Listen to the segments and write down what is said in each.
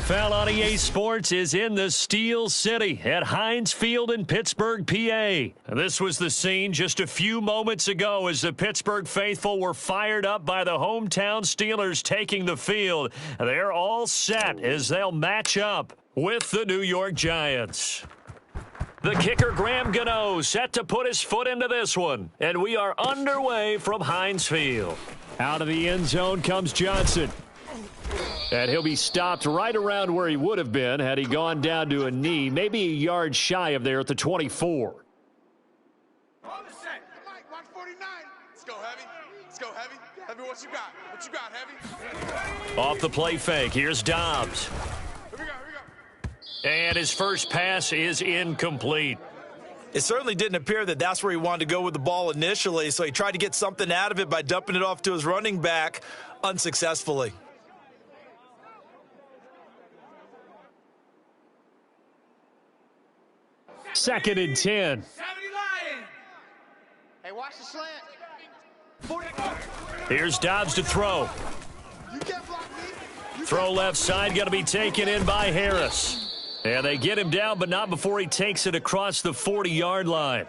NFL on EA Sports is in the Steel City at Heinz Field in Pittsburgh, PA. This was the scene just a few moments ago as the Pittsburgh faithful were fired up by the hometown Steelers taking the field. They're all set as they'll match up with the New York Giants. The kicker, Graham Gano, set to put his foot into this one. And we are underway from Heinz Field. Out of the end zone comes Johnson. And he'll be stopped right around where he would have been had he gone down to a knee, maybe a yard shy of there at the 24. On the set. Mike, 149. Let's go, Heavy. Let's go, Heavy. Heavy, what you got? What you got, Heavy? Off the play fake, here's Dobbs. Here we go. And his first pass is incomplete. It certainly didn't appear that that's where he wanted to go with the ball initially, so he tried to get something out of it by dumping it off to his running back unsuccessfully. Second and 10. Hey, watch the slant. Here's Dobbs to throw. You can't block me. Throw left side, going to be taken in by Harris. And they get him down, but not before he takes it across the 40-yard line.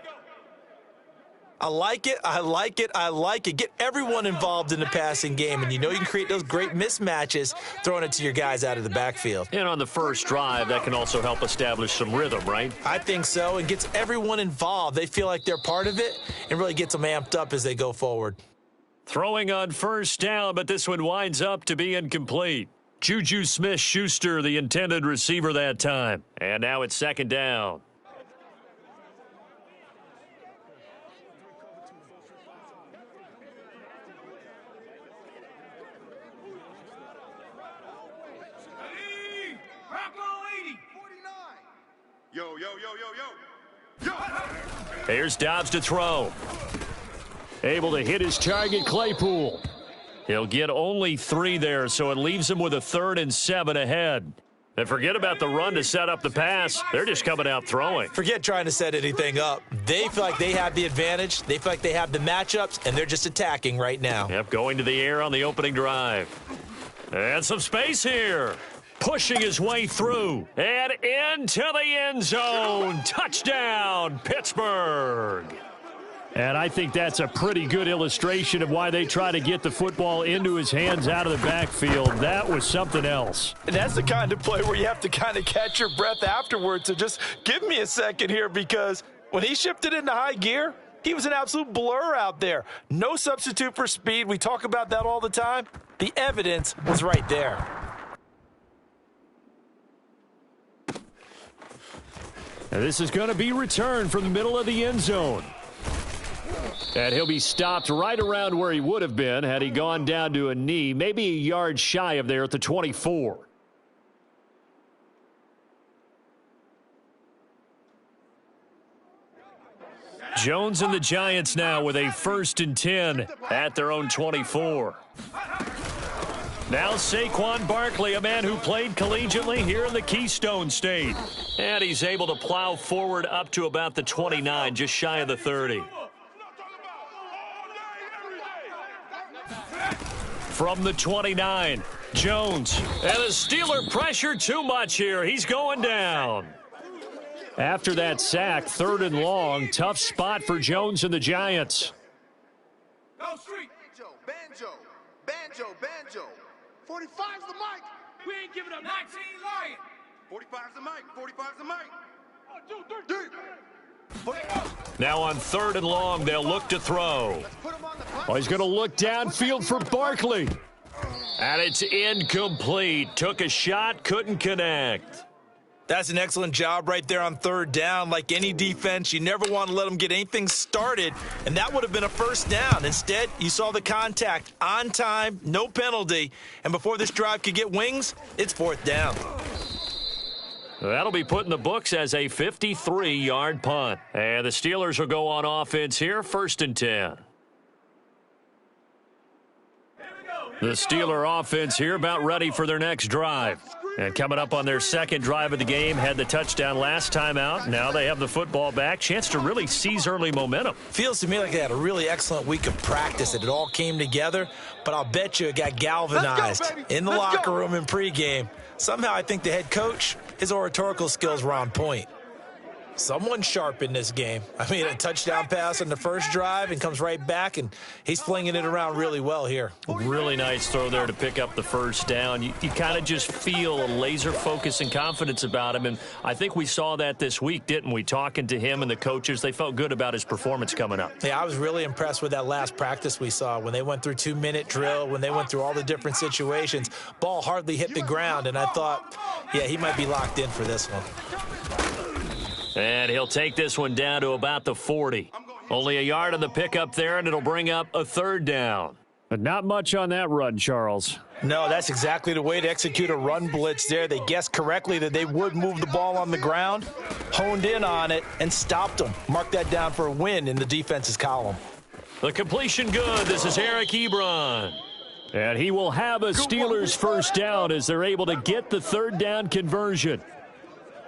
I like it. I like it. I like it. Get everyone involved in the passing game, and you know you can create those great mismatches throwing it to your guys out of the backfield. And on the first drive, that can also help establish some rhythm, right? I think so. It gets everyone involved. They feel like they're part of it and really gets them amped up as they go forward. Throwing on first down, but this one winds up to be incomplete. Juju Smith-Schuster, the intended receiver that time. And now it's second down. Yo. Here's Dobbs to throw. Able to hit his target, Claypool. He'll get only 3 there, so it leaves him with a 3rd and 7 ahead. And forget about the run to set up the pass. They're just coming out throwing. Forget trying to set anything up. They feel like they have the advantage. They feel like they have the matchups, and they're just attacking right now. Yep, going to the air on the opening drive. And some space here. Pushing his way through and into the end zone. Touchdown, Pittsburgh. And I think that's a pretty good illustration of why they try to get the football into his hands out of the backfield. That was something else. And that's the kind of play where you have to kind of catch your breath afterwards. So just give me a second here, because when he shifted into high gear, he was an absolute blur out there. No substitute for speed. We talk about that all the time. The evidence was right there. And this is going to be returned from the middle of the end zone. And he'll be stopped right around where he would have been had he gone down to a knee, maybe a yard shy of there at the 24. Jones and the Giants now with a 1st and 10 at their own 24. Now Saquon Barkley, a man who played collegiately here in the Keystone State. And he's able to plow forward up to about the 29, just shy of the 30. From the 29, Jones. And the Steeler pressure too much here. He's going down. After that sack, 3rd and long, tough spot for Jones and the Giants. Go street. Banjo. 45's the mic. We ain't giving up 19 lying. 45's the mic. 1, 2, 3. Now on 3rd and long, they'll look to throw. Oh, he's going to look downfield for Barkley. And it's incomplete. Took a shot, couldn't connect. That's an excellent job right there on 3rd down. Like any defense, you never want to let them get anything started, and that would have been a 1st down. Instead, you saw the contact on time, no penalty, and before this drive could get wings, it's 4th down. That'll be put in the books as a 53-yard punt. And the Steelers will go on offense here, 1st and 10. The Steeler offense here about ready for their next drive. And coming up on their second drive of the game, had the touchdown last time out. Now they have the football back. Chance to really seize early momentum. Feels to me like they had a really excellent week of practice. It all came together, but I'll bet you it got galvanized in the locker room in pregame. Somehow I think the head coach, his oratorical skills were on point. Someone sharp in this game. I mean, a touchdown pass on the first drive and comes right back, and he's flinging it around really well here. Really nice throw there to pick up the first down. You kind of just feel a laser focus and confidence about him, and I think we saw that this week, didn't we? Talking to him and the coaches, they felt good about his performance coming up. Yeah, I was really impressed with that last practice we saw when they went through 2-minute drill, when they went through all the different situations. Ball hardly hit the ground, and I thought, yeah, he might be locked in for this one. And he'll take this one down to about the 40. Only a yard on the pickup there, and it'll bring up a third down. But not much on that run, Charles. No, that's exactly the way to execute a run blitz there. They guessed correctly that they would move the ball on the ground, honed in on it, and stopped them. Mark that down for a win in the defense's column. The completion good. This is Eric Ebron. And he will have a Steelers first down as they're able to get the third down conversion.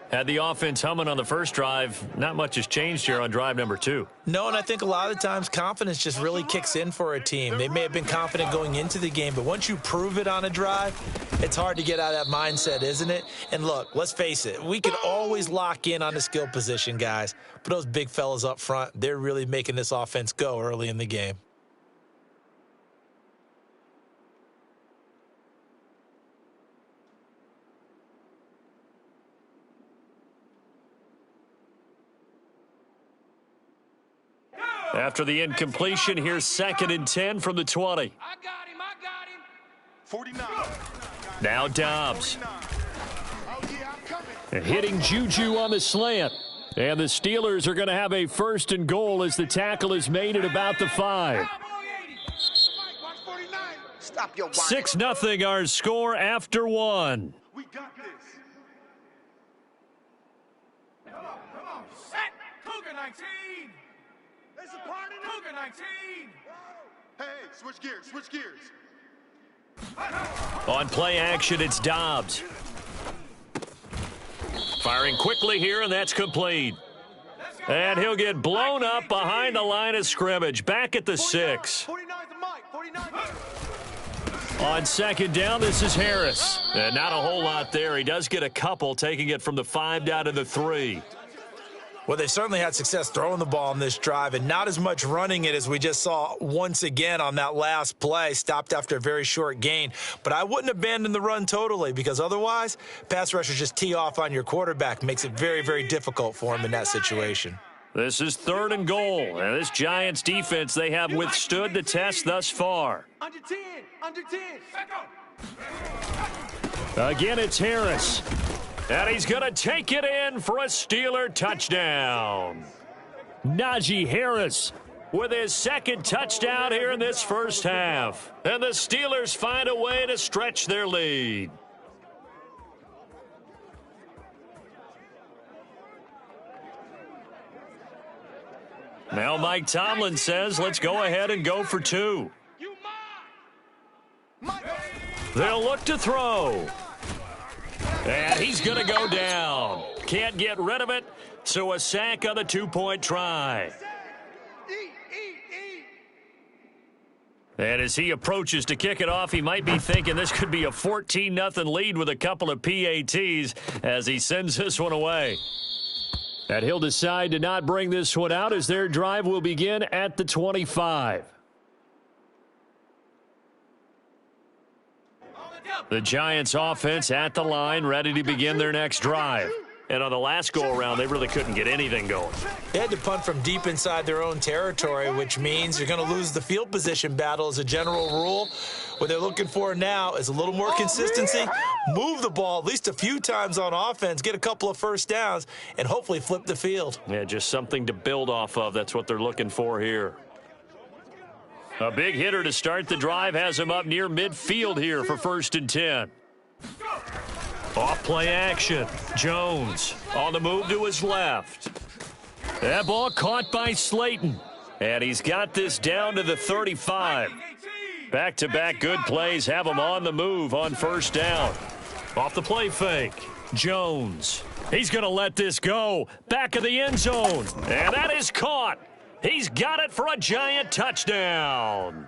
Had the offense humming on the first drive. Not much has changed here on drive number 2. No, and I think a lot of the times confidence just really kicks in for a team. They may have been confident going into the game, but once you prove it on a drive, it's hard to get out of that mindset, isn't it? And look, let's face it, we can always lock in on the skill position, guys. But those big fellas up front, they're really making this offense go early in the game. After the incompletion, here's 2nd and 10 from the 20. I got him. 49. Now Dobbs. Oh, yeah, I'm coming. And hitting Juju on the slant. And the Steelers are going to have a 1st and goal as the tackle is made at about the 5. Stop your 6-0 our score after 1. We got this. Come on. Set. Cougar 19. There's a party now. Cougar 19. Hey, switch gears. On play action, it's Dobbs. Firing quickly here, and that's complete. And he'll get blown up behind the line of scrimmage. Back at the 6. 49 the mic. 49. On 2nd down, this is Harris. And not a whole lot there. He does get a couple, taking it from the 5 down to the 3. Well, they certainly had success throwing the ball on this drive and not as much running it as we just saw once again on that last play. Stopped after a very short gain. But I wouldn't abandon the run totally because otherwise, pass rushers just tee off on your quarterback. Makes it very, very difficult for him in that situation. This is 3rd and goal. And this Giants defense, they have withstood the test thus far. Under 10. Again, it's Harris. And he's going to take it in for a Steeler touchdown. Najee Harris with his 2nd touchdown here in this first half. And the Steelers find a way to stretch their lead. Now Mike Tomlin says, let's go ahead and go for 2. They'll look to throw. And he's going to go down. Can't get rid of it, so a sack on the 2-point try. And as he approaches to kick it off, he might be thinking this could be a 14-0 lead with a couple of PATs as he sends this one away. And he'll decide to not bring this one out as their drive will begin at the 25. The Giants offense at the line, ready to begin their next drive. And on the last go-around, they really couldn't get anything going. They had to punt from deep inside their own territory, which means you're going to lose the field position battle as a general rule. What they're looking for now is a little more consistency, move the ball at least a few times on offense, get a couple of first downs, and hopefully flip the field. Yeah, just something to build off of. That's what they're looking for here. A big hitter to start the drive has him up near midfield here for 1st and 10. Off play action. Jones on the move to his left. That ball caught by Slayton. And he's got this down to the 35. Back-to-back good plays have him on the move on 1st down. Off the play fake. Jones. He's going to let this go. Back of the end zone. And that is caught. He's got it for a Giant touchdown.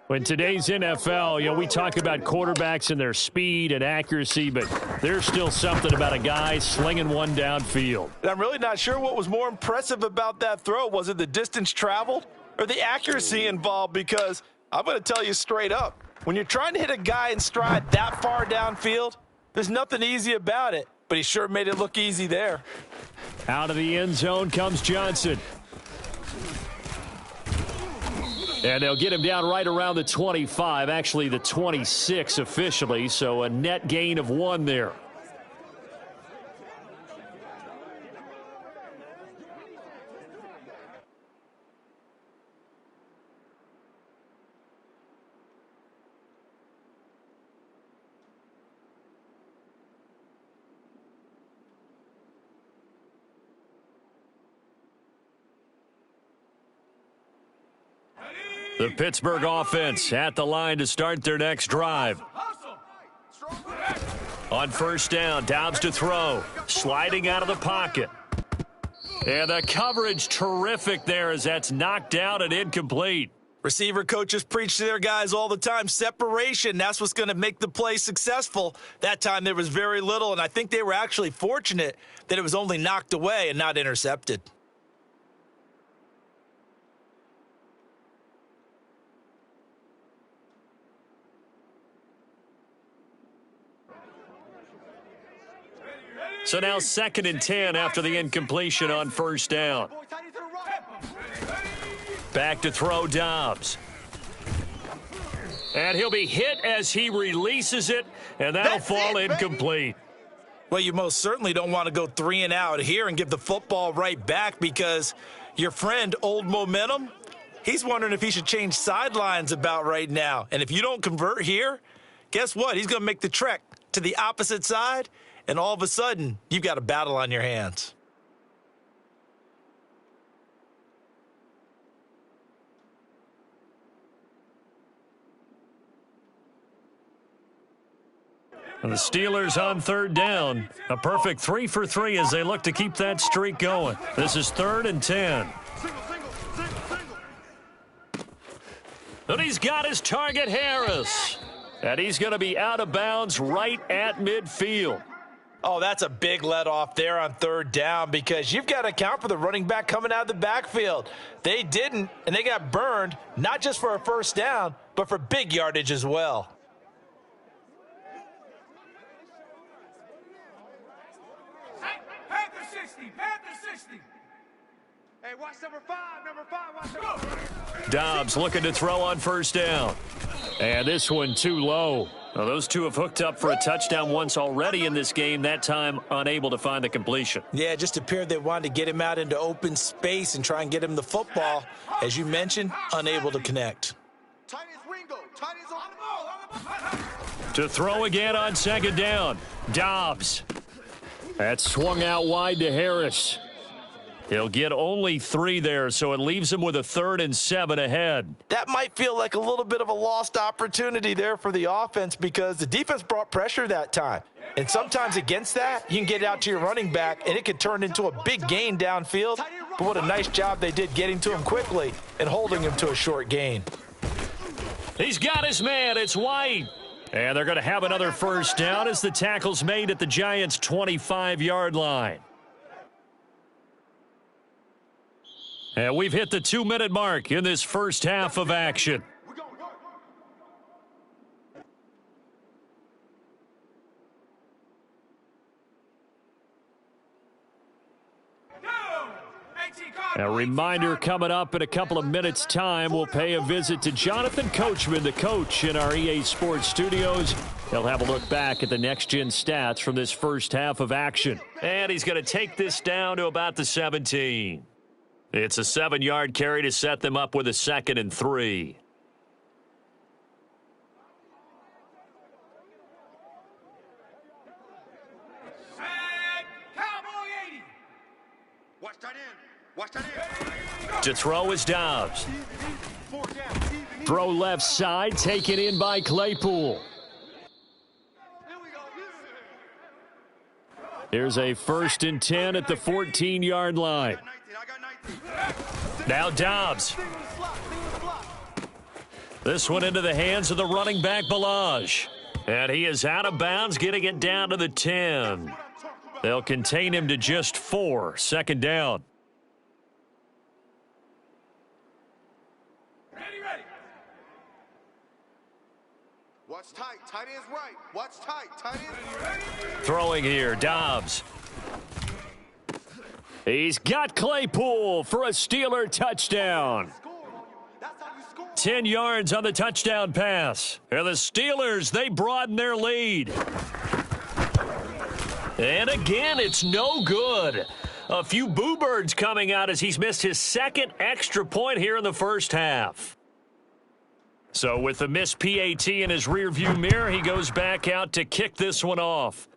In today's NFL, we talk about quarterbacks and their speed and accuracy, but there's still something about a guy slinging one downfield. And I'm really not sure what was more impressive about that throw. Was it the distance traveled or the accuracy involved? Because I'm going to tell you straight up, when you're trying to hit a guy in stride that far downfield, there's nothing easy about it, but he sure made it look easy there. Out of the end zone comes Johnson. And they'll get him down right around the 25, actually the 26 officially, so a net gain of 1 there. The Pittsburgh offense at the line to start their next drive. On first down, Dobbs to throw. Sliding out of the pocket. And the coverage terrific there as that's knocked out and incomplete. Receiver coaches preach to their guys all the time. Separation, that's what's going to make the play successful. That time there was very little, and I think they were actually fortunate that it was only knocked away and not intercepted. So now 2nd and 10 after the incompletion on first down. Back to throw Dobbs. And he'll be hit as he releases it, and that'll fall incomplete. Well, you most certainly don't want to go 3 and out here and give the football right back because your friend, Old Momentum, he's wondering if he should change sidelines about right now. And if you don't convert here, guess what? He's going to make the trek to the opposite side, and all of a sudden, you've got a battle on your hands. And the Steelers on third down. A perfect 3 for 3 as they look to keep that streak going. This is 3rd and 10. And he's got his target, Harris. And he's going to be out of bounds right at midfield. Oh, that's a big let off there on third down because you've got to account for the running back coming out of the backfield. They didn't, and they got burned, not just for a first down, but for big yardage as well. Panther 60, Panther 60. Hey, watch number 5, watch number. Dobbs looking to throw on first down. And this one too low. Now, those two have hooked up for a touchdown once already in this game, that time unable to find the completion. Yeah, it just appeared they wanted to get him out into open space and try and get him the football. As you mentioned, unable to connect. To throw again on second down. Dobbs. That swung out wide to Harris. He'll get only 3 there, so it leaves him with a 3rd and 7 ahead. That might feel like a little bit of a lost opportunity there for the offense because the defense brought pressure that time. And sometimes against that, you can get out to your running back, and it could turn into a big gain downfield. But what a nice job they did getting to him quickly and holding him to a short gain. He's got his man. It's White. And they're going to have another first down as the tackle's made at the Giants' 25-yard line. And we've hit the 2-minute mark in this first half of action. A reminder coming up in a couple of minutes' time, we'll pay a visit to Jonathan Coachman, the coach in our EA Sports studios. He'll have a look back at the next-gen stats from this first half of action. And he's going to take this down to about the 17. It's a 7-yard carry to set them up with a 2nd and 3. Watch that in. Watch that in. To throw is Dobbs. Throw left side, taken in by Claypool. Here's a 1st and 10 at the 14-yard line. Now Dobbs. This one into the hands of the running back, Balaj. And he is out of bounds, getting it down to the 10. They'll contain him to just 4. 2nd down. Ready. Watch tight. Tight end's right. Watch tight. Tight end's right. Throwing here, Dobbs. He's got Claypool for a Steeler touchdown. 10 yards on the touchdown pass. And the Steelers, they broaden their lead. And again, it's no good. A few boo birds coming out as he's missed his 2nd extra point here in the first half. So with the missed PAT in his rearview mirror, he goes back out to kick this one off.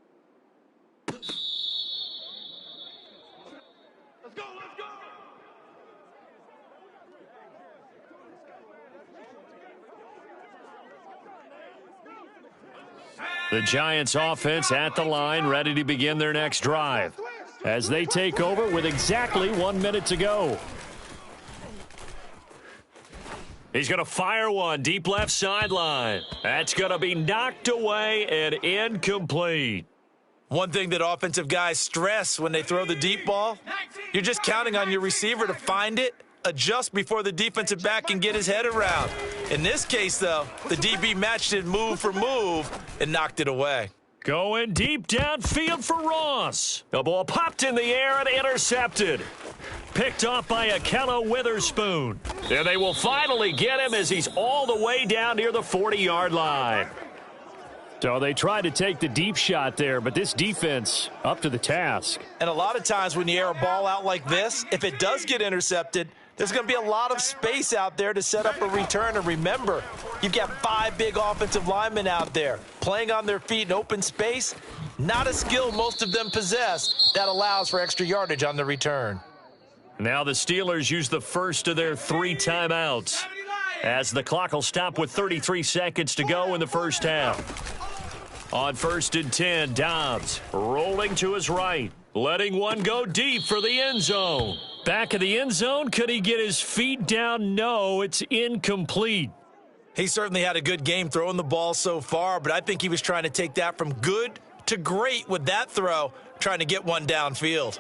The Giants offense at the line, ready to begin their next drive as they take over with exactly 1 minute to go. He's going to fire one deep left sideline. That's going to be knocked away and incomplete. One thing that offensive guys stress when they throw the deep ball, you're just counting on your receiver to find it, adjust before the defensive back can get his head around. In this case, though, the DB matched it move for move and knocked it away. Going deep downfield for Ross. The ball popped in the air and intercepted. Picked off by Akello Witherspoon. And they will finally get him as he's all the way down near the 40-yard line. So they tried to take the deep shot there, but this defense up to the task. And a lot of times when you air a ball out like this, if it does get intercepted, there's going to be a lot of space out there to set up a return. And remember, you've got 5 big offensive linemen out there playing on their feet in open space. Not a skill most of them possess that allows for extra yardage on the return. Now the Steelers use the first of their 3 timeouts as the clock will stop with 33 seconds to go in the first half. On 1st and 10, Dobbs rolling to his right, letting one go deep for the end zone. Back of the end zone, could he get his feet down? No, it's incomplete. He certainly had a good game throwing the ball so far, but I think he was trying to take that from good to great with that throw, trying to get one downfield.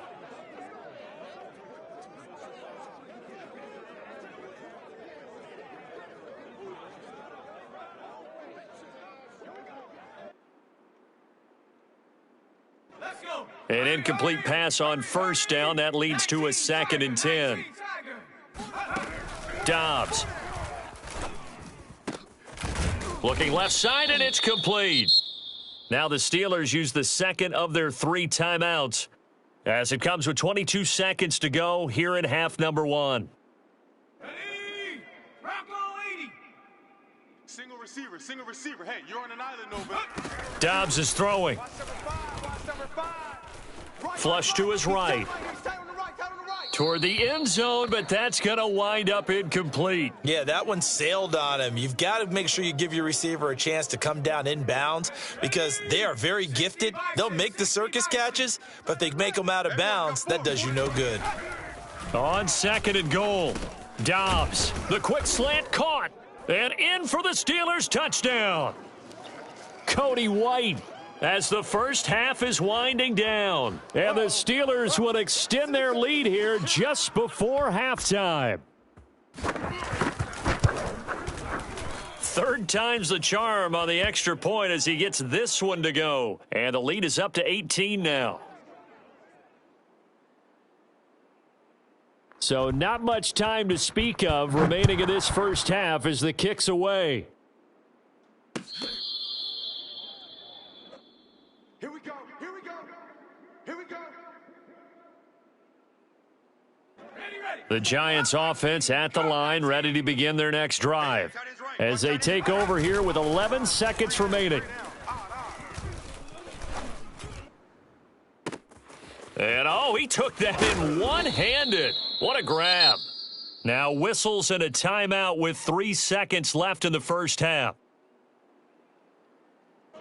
An incomplete pass on 1st down. That leads to a 2nd and 10. Dobbs. Looking left side, and it's complete. Now the Steelers use the 2nd of their 3 timeouts as it comes with 22 seconds to go here in half number 1. Ready? Rocco 80. Single receiver. Hey, you're on an island over. Dobbs is throwing. Flush to his right. Toward the end zone, but that's going to wind up incomplete. Yeah, that one sailed on him. You've got to make sure you give your receiver a chance to come down inbounds because they are very gifted. They'll make the circus catches, but if they make them out of bounds, that does you no good. On 2nd and goal, Dobbs, the quick slant caught, and in for the Steelers touchdown. Cody White, as the first half is winding down. And the Steelers will extend their lead here just before halftime. 3rd time's the charm on the extra point as he gets this one to go. And the lead is up to 18 now. So not much time to speak of remaining in this first half as the kick's away. Here we go. The Giants offense at the line, ready to begin their next drive as they take over here with 11 seconds remaining. And he took that in one-handed. What a grab. Now whistles and a timeout with 3 seconds left in the first half.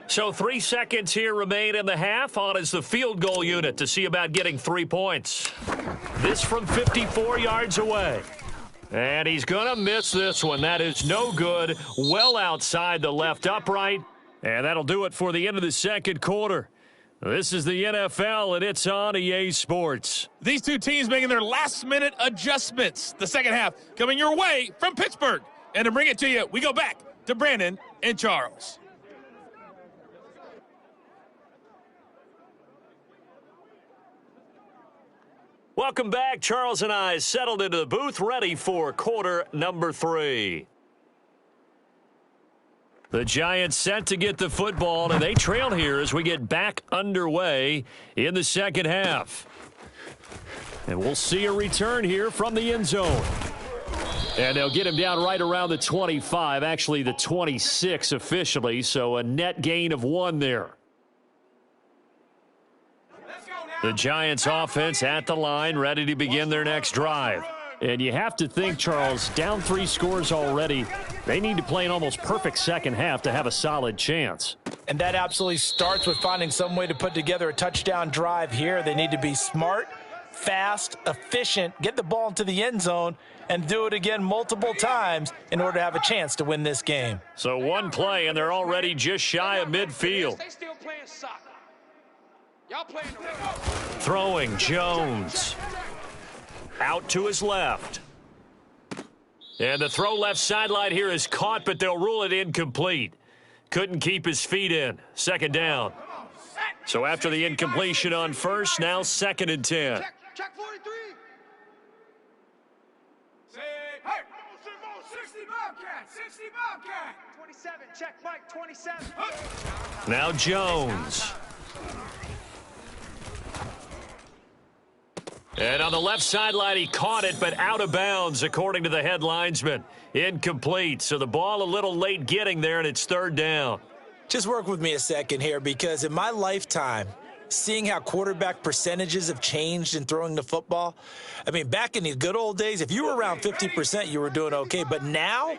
So 3 seconds here remain in the half. On is the field goal unit to see about getting 3 points. This from 54 yards away. And he's going to miss this one. That is no good. Well outside the left upright. And that'll do it for the end of the second quarter. This is the NFL, and it's on EA Sports. These two teams making their last-minute adjustments. The second half coming your way from Pittsburgh. And to bring it to you, we go back to Brandon and Charles. Welcome back. Charles and I settled into the booth, ready for quarter number 3. The Giants set to get the football, and they trail here as we get back underway in the second half. And we'll see a return here from the end zone. And they'll get him down right around the 25, actually the 26 officially, so a net gain of 1 there. The Giants offense at the line, ready to begin their next drive. And you have to think, Charles, down 3 scores already. They need to play an almost perfect second half to have a solid chance. And that absolutely starts with finding some way to put together a touchdown drive here. They need to be smart, fast, efficient, get the ball into the end zone, and do it again multiple times in order to have a chance to win this game. So 1 play, and they're already just shy of midfield. They still playing soccer. Y'all playing the Throwing Jones. Out to his left. And the throw left sideline here is caught, but they'll rule it incomplete. Couldn't keep his feet in. Second down. So after the incompletion on first, now 2nd and 10. Check 43. Say, hey, 60 Bobcat, 60 Bobcat. 27, check Mike, 27. Now Jones. And on the left sideline, he caught it, but out of bounds, according to the head linesman. Incomplete, so the ball a little late getting there, and it's 3rd down. Just work with me a second here, because in my lifetime, seeing how quarterback percentages have changed in throwing the football, I mean, back in the good old days, if you were around 50%, you were doing okay. But now,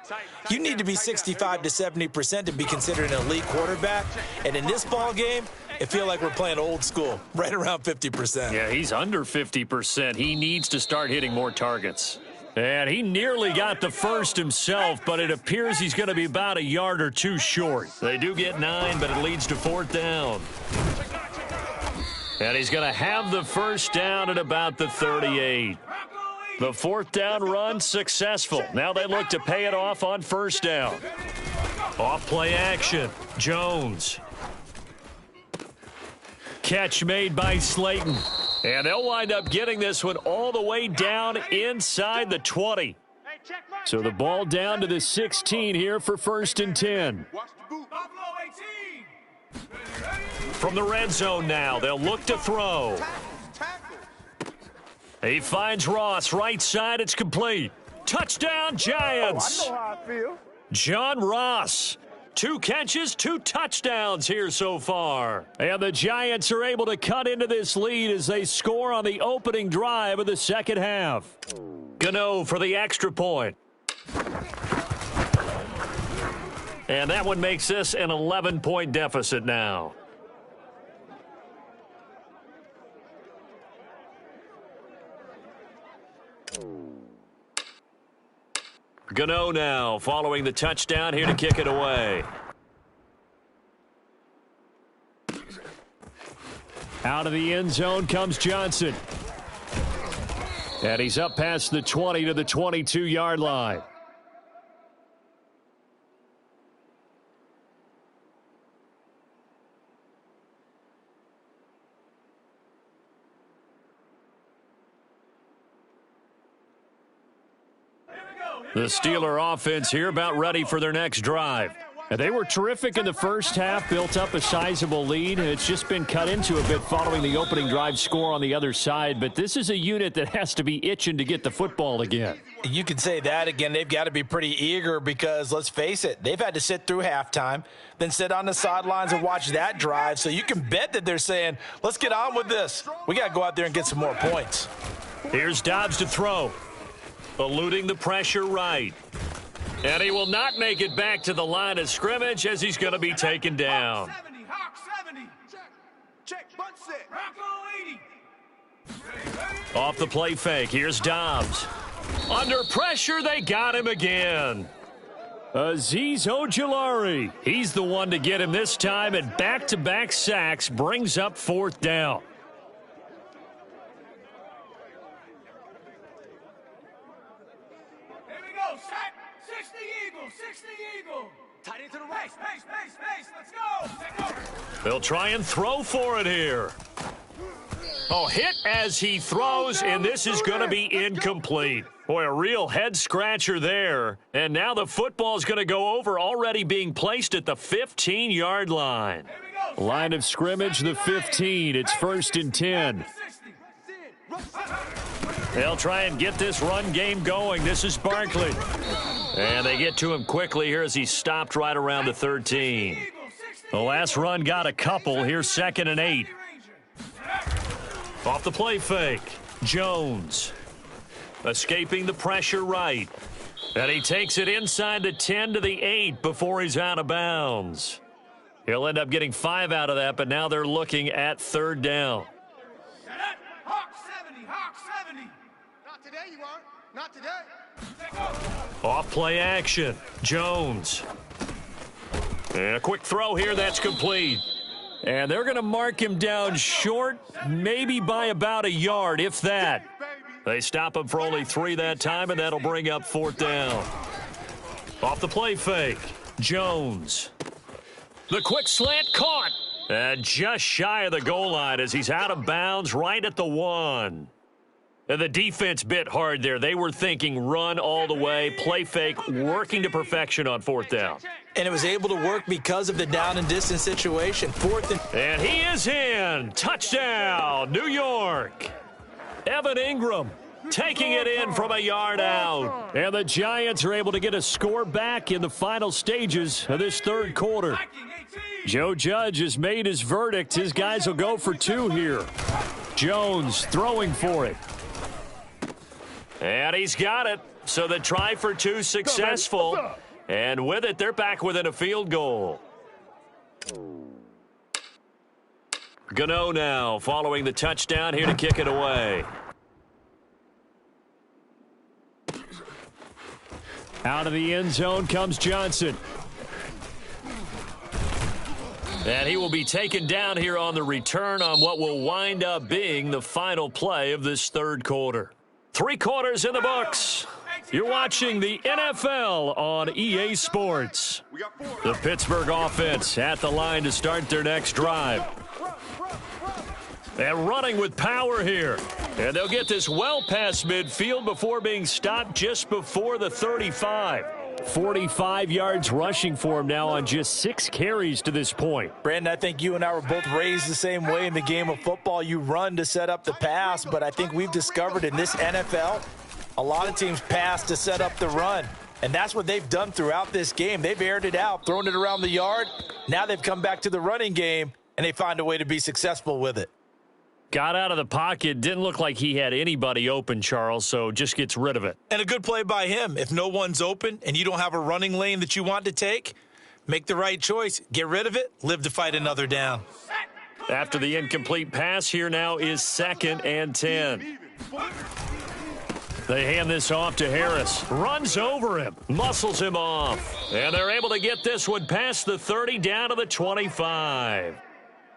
you need to be 65 to 70% to be considered an elite quarterback. And in this ball game, it feels like we're playing old school, right around 50%. Yeah, he's under 50%. He needs to start hitting more targets. And he nearly got the first himself, but it appears he's going to be about a yard or 2 short. They do get 9, but it leads to 4th down. And he's going to have the first down at about the 38. The 4th down run successful. Now they look to pay it off on 1st down. Off play action. Jones. Catch made by Slayton. And they'll wind up getting this one all the way down inside the 20. So the ball down to the 16 here for 1st and 10. From the red zone now, they'll look to throw. He finds Ross, right side, it's complete. Touchdown, Giants! I know how I feel. John Ross. 2 catches, 2 touchdowns here so far. And the Giants are able to cut into this lead as they score on the opening drive of the second half. Gano for the extra point. And that one makes this an 11-point deficit now. Gano now following the touchdown here to kick it away. Out of the end zone comes Johnson. And he's up past the 20 to the 22-yard line. The Steeler offense here about ready for their next drive. And they were terrific in the first half, built up a sizable lead. It's just been cut into a bit following the opening drive score on the other side. But this is a unit that has to be itching to get the football again. You can say that again. They've got to be pretty eager because, let's face it, they've had to sit through halftime, then sit on the sidelines and watch that drive. So you can bet that they're saying, let's get on with this. We got to go out there and get some more points. Here's Dobbs to throw. Eluding the pressure right. And he will not make it back to the line of scrimmage as he's going to be taken down. Check, butt set. Rocco 80. Off the play fake, here's Dobbs. Under pressure, they got him again. Azeez Ojulari, he's the one to get him this time, and back-to-back sacks brings up fourth down. Here we go, sack. 60 Eagle, 60 Eagle. Tight into the right. Pace, let's go. They'll try and throw for it here. Oh, hit as he throws, and this is going to be incomplete. Boy, a real head-scratcher there. And now the football's going to go over, already being placed at the 15-yard line. Line of scrimmage, the 15. It's 1st and 10. They'll try and get this run game going. This is Barkley. And they get to him quickly here as he stopped right around the 13. The last run got a couple. Here's 2nd and 8. Off the play fake, Jones. Escaping the pressure right. And he takes it inside the 10 to the 8 before he's out of bounds. He'll end up getting 5 out of that, but now they're looking at 3rd down. Hawk 70. Not today, you aren't. Not today. Off play action, Jones. And a quick throw here, that's complete. And they're going to mark him down short, maybe by about a yard, if that. They stop him for only 3 that time, and that'll bring up 4th down. Off the play fake, Jones. The quick slant caught. And just shy of the goal line as he's out of bounds right at the 1. And the defense bit hard there. They were thinking run all the way, play fake, working to perfection on 4th down. And it was able to work because of the down and distance situation. 4th and he is in. Touchdown, New York. Evan Ingram taking it in from a yard out. And the Giants are able to get a score back in the final stages of this 3rd quarter. Joe Judge has made his verdict. His guys will go for 2 here. Jones throwing for it. And he's got it. So the try for 2 successful. And with it, they're back within a field goal. Gano now following the touchdown here to kick it away. Out of the end zone comes Johnson. And he will be taken down here on the return on what will wind up being the final play of this 3rd quarter. 3 quarters in the books. You're watching the NFL on EA Sports. The Pittsburgh offense at the line to start their next drive. And running with power here. And they'll get this well past midfield before being stopped just before the 35. 45 yards rushing for him now on just 6 carries to this point. Brandon, I think you and I were both raised the same way in the game of football. You run to set up the pass, but I think we've discovered in this NFL, a lot of teams pass to set up the run. And that's what they've done throughout this game. They've aired it out, thrown it around the yard. Now they've come back to the running game, and they find a way to be successful with it. Got out of the pocket, didn't look like he had anybody open, Charles, so just gets rid of it. And a good play by him. If no one's open and you don't have a running lane that you want to take, make the right choice. Get rid of it, live to fight another down. After the incomplete pass, here now is 2nd and 10. They hand this off to Harris. Runs over him, muscles him off. And they're able to get this one past the 30 down to the 25.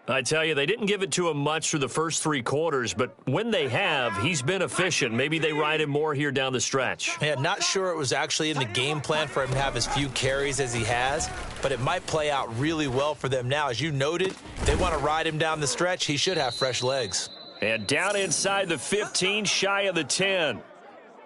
I tell you, they didn't give it to him much through the first 3 quarters, but when they have, he's been efficient. Maybe they ride him more here down the stretch. Yeah, not sure it was actually in the game plan for him to have as few carries as he has, but it might play out really well for them now. As you noted, they want to ride him down the stretch. He should have fresh legs. And down inside the 15, shy of the 10.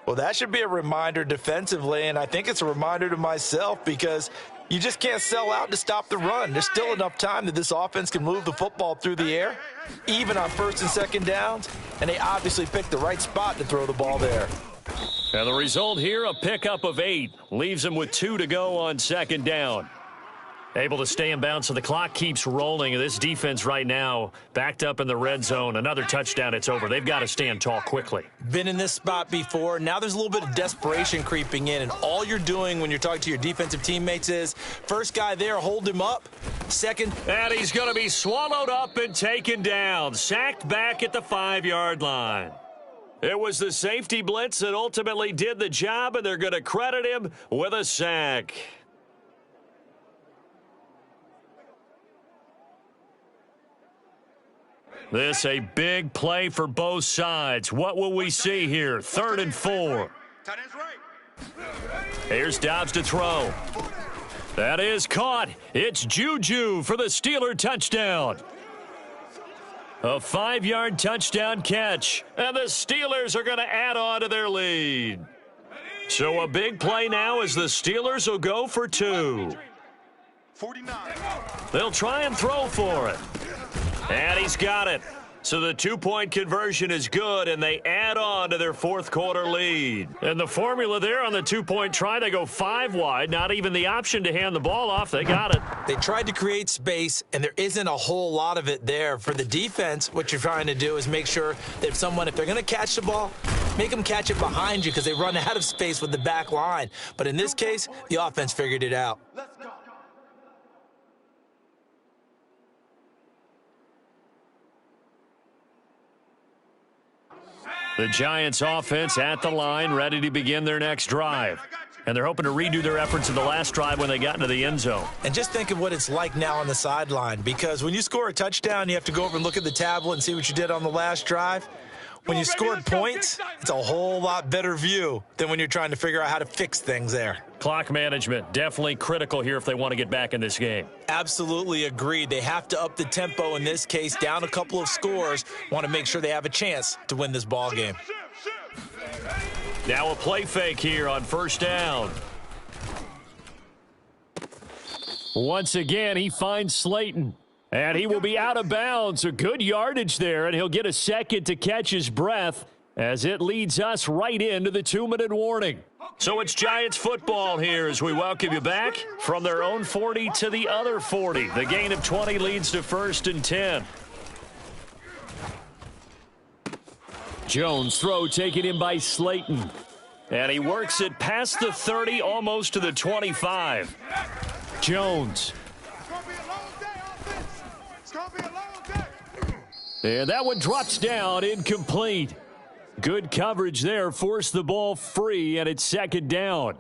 Well, that should be a reminder defensively, and I think it's a reminder to myself because you just can't sell out to stop the run. There's still enough time that this offense can move the football through the air, even on 1st and 2nd downs, and they obviously picked the right spot to throw the ball there. And the result here, a pickup of 8. Leaves them with 2 to go on 2nd down. Able to stay in bounds, so the clock keeps rolling. This defense right now backed up in the red zone. Another touchdown, it's over. They've got to stand tall quickly. Been in this spot before. Now there's a little bit of desperation creeping in, and all you're doing when you're talking to your defensive teammates is, first guy there, hold him up, Second. And he's going to be swallowed up and taken down. Sacked back at the 5-yard line. It was the safety blitz that ultimately did the job, and they're going to credit him with a sack. This a big play for both sides. What will we see here? 3rd and 4. Here's Dobbs to throw. That is caught. It's Juju for the Steeler touchdown. A 5-yard touchdown catch. And the Steelers are going to add on to their lead. So a big play now as the Steelers will go for 2. 49. They'll try and throw for it. And he's got it. So the 2-point conversion is good, and they add on to their 4th quarter lead. And the formula there on the 2-point try, they go 5 wide. Not even the option to hand the ball off. They got it. They tried to create space, and there isn't a whole lot of it there. For the defense, what you're trying to do is make sure that if they're going to catch the ball, make them catch it behind you because they run out of space with the back line. But in this case, the offense figured it out. Let's go. The Giants offense at the line, ready to begin their next drive. And they're hoping to redo their efforts in the last drive when they got into the end zone. And just think of what it's like now on the sideline, because when you score a touchdown, you have to go over and look at the tablet and see what you did on the last drive. When you scored points, it's a whole lot better view than when you're trying to figure out how to fix things there. Clock management, definitely critical here if they want to get back in this game. Absolutely agreed. They have to up the tempo in this case, down a couple of scores. Want to make sure they have a chance to win this ball game. Now a play fake here on 1st down. Once again, he finds Slayton. And he will be out of bounds. A good yardage there, and he'll get a second to catch his breath as it leads us right into the 2-minute warning. So it's Giants football here as we welcome you back from their own 40 to the other 40. The gain of 20 leads to 1st and 10. Jones throw taken in by Slayton. And he works it past the 30, almost to the 25. Jones. And that one drops down, incomplete. Good coverage there, forced the ball free, and it's 2nd down.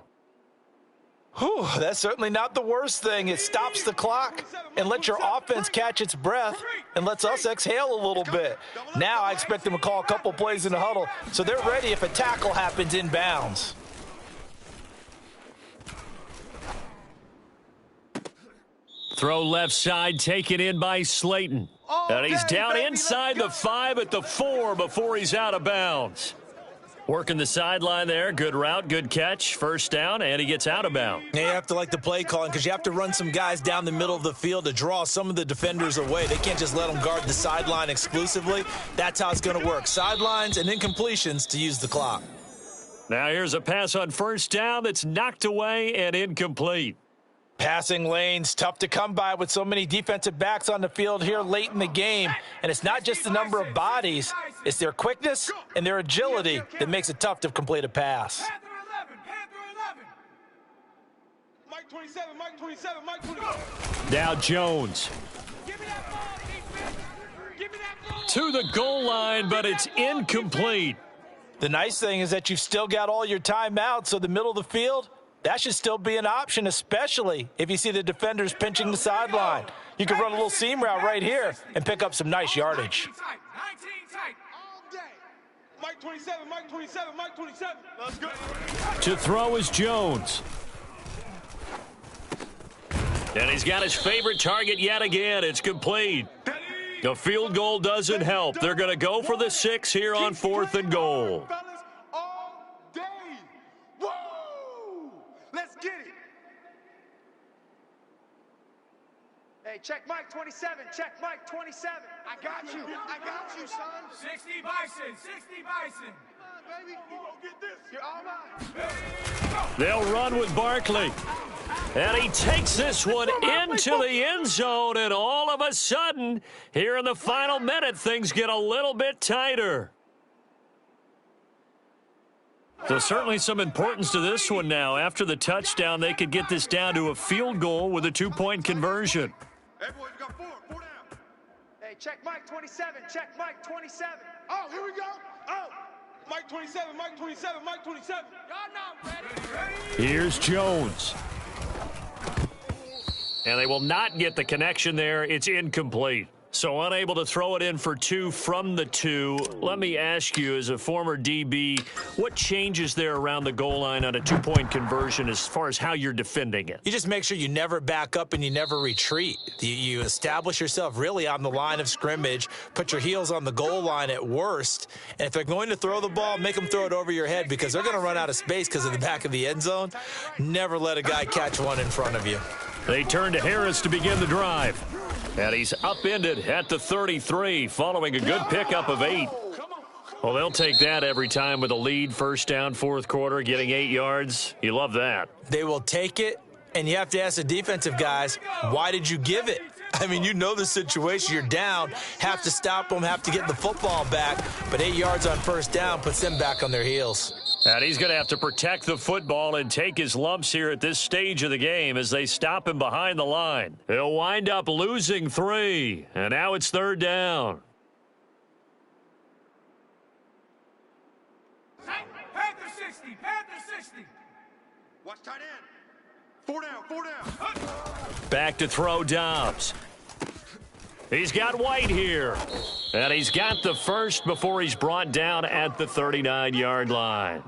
Whew, that's certainly not the worst thing. It stops the clock and lets your offense catch its breath and lets us exhale a little bit. Now I expect them to call a couple plays in the huddle so they're ready if a tackle happens in bounds. Throw left side, taken in by Slayton. And he's down inside the 5 at the 4 before he's out of bounds. Working the sideline there. Good route, good catch. 1st down, and he gets out of bounds. Yeah, you have to like the play calling because you have to run some guys down the middle of the field to draw some of the defenders away. They can't just let them guard the sideline exclusively. That's how it's going to work. Sidelines and incompletions to use the clock. Now here's a pass on 1st down that's knocked away and incomplete. Passing lanes, tough to come by with so many defensive backs on the field here late in the game. And it's not just the number of bodies, it's their quickness and their agility that makes it tough to complete a pass. Mike 27, Mike 27, Mike 27. Now Jones. Give me that ball, defense. Give me that ball. To the goal line, but it's incomplete. The nice thing is that you've still got all your timeouts, so the middle of the field, that should still be an option, especially if you see the defenders pinching the sideline. You can run a little seam route right here and pick up some nice yardage. 19 tight, all day. Mike 27, Mike 27, Mike 27. Let's go. To throw is Jones. And he's got his favorite target yet again. It's complete. The field goal doesn't help. They're going to go for the 6 here on 4th and goal. All day. Woo! Let's get it. Hey, check Mike 27. Check Mike 27. I got you. I got you, son. 60 Bison. 60 Bison. Come on, baby. You gonna get this. You're all mine. They'll run with Barkley. And he takes this one into the end zone, and all of a sudden, here in the final minute, things get a little bit tighter. So certainly some importance to this one now. After the touchdown, they could get this down to a field goal with a 2-point conversion. Hey, boys, we got four down. Hey, check Mike 27. Check Mike 27. Oh, here we go. Oh, Mike 27, Mike 27, Mike 27. Y'all not ready. Here's Jones. And they will not get the connection there. It's incomplete. So unable to throw it in for 2 from the 2. Let me ask you, as a former DB, what changes there around the goal line on a 2-point conversion as far as how you're defending it? You just make sure you never back up and you never retreat. You establish yourself really on the line of scrimmage, put your heels on the goal line at worst, and if they're going to throw the ball, make them throw it over your head because they're going to run out of space because of the back of the end zone. Never let a guy catch one in front of you. They turn to Harris to begin the drive. And he's upended at the 33 following a good pickup of 8. Well, they'll take that every time with a lead, first down, fourth quarter, getting 8 yards. You love that. They will take it, and you have to ask the defensive guys, why did you give it? I mean, you know the situation. You're down, have to stop them, have to get the football back, but 8 yards on first down puts them back on their heels. And he's going to have to protect the football and take his lumps here at this stage of the game as they stop him behind the line. He'll wind up losing 3, and now it's third down. Panther 60, Panther 60. Watch tight end. 4 down. Back to throw Dobbs. He's got White here. And he's got the first before he's brought down at the 39-yard line.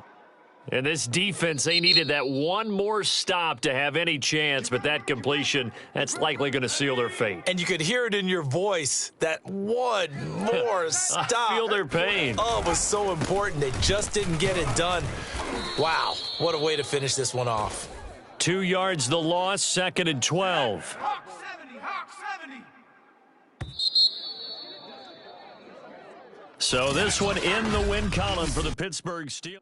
And this defense, they needed that one more stop to have any chance, but that completion, that's likely going to seal their fate. And you could hear it in your voice, that one more stop. I feel their pain. Oh, it was so important. They just didn't get it done. Wow, what a way to finish this one off. 2 yards the loss, 2nd and 12. Hawk 70, Hawk 70. So this one in the win column for the Pittsburgh Steelers.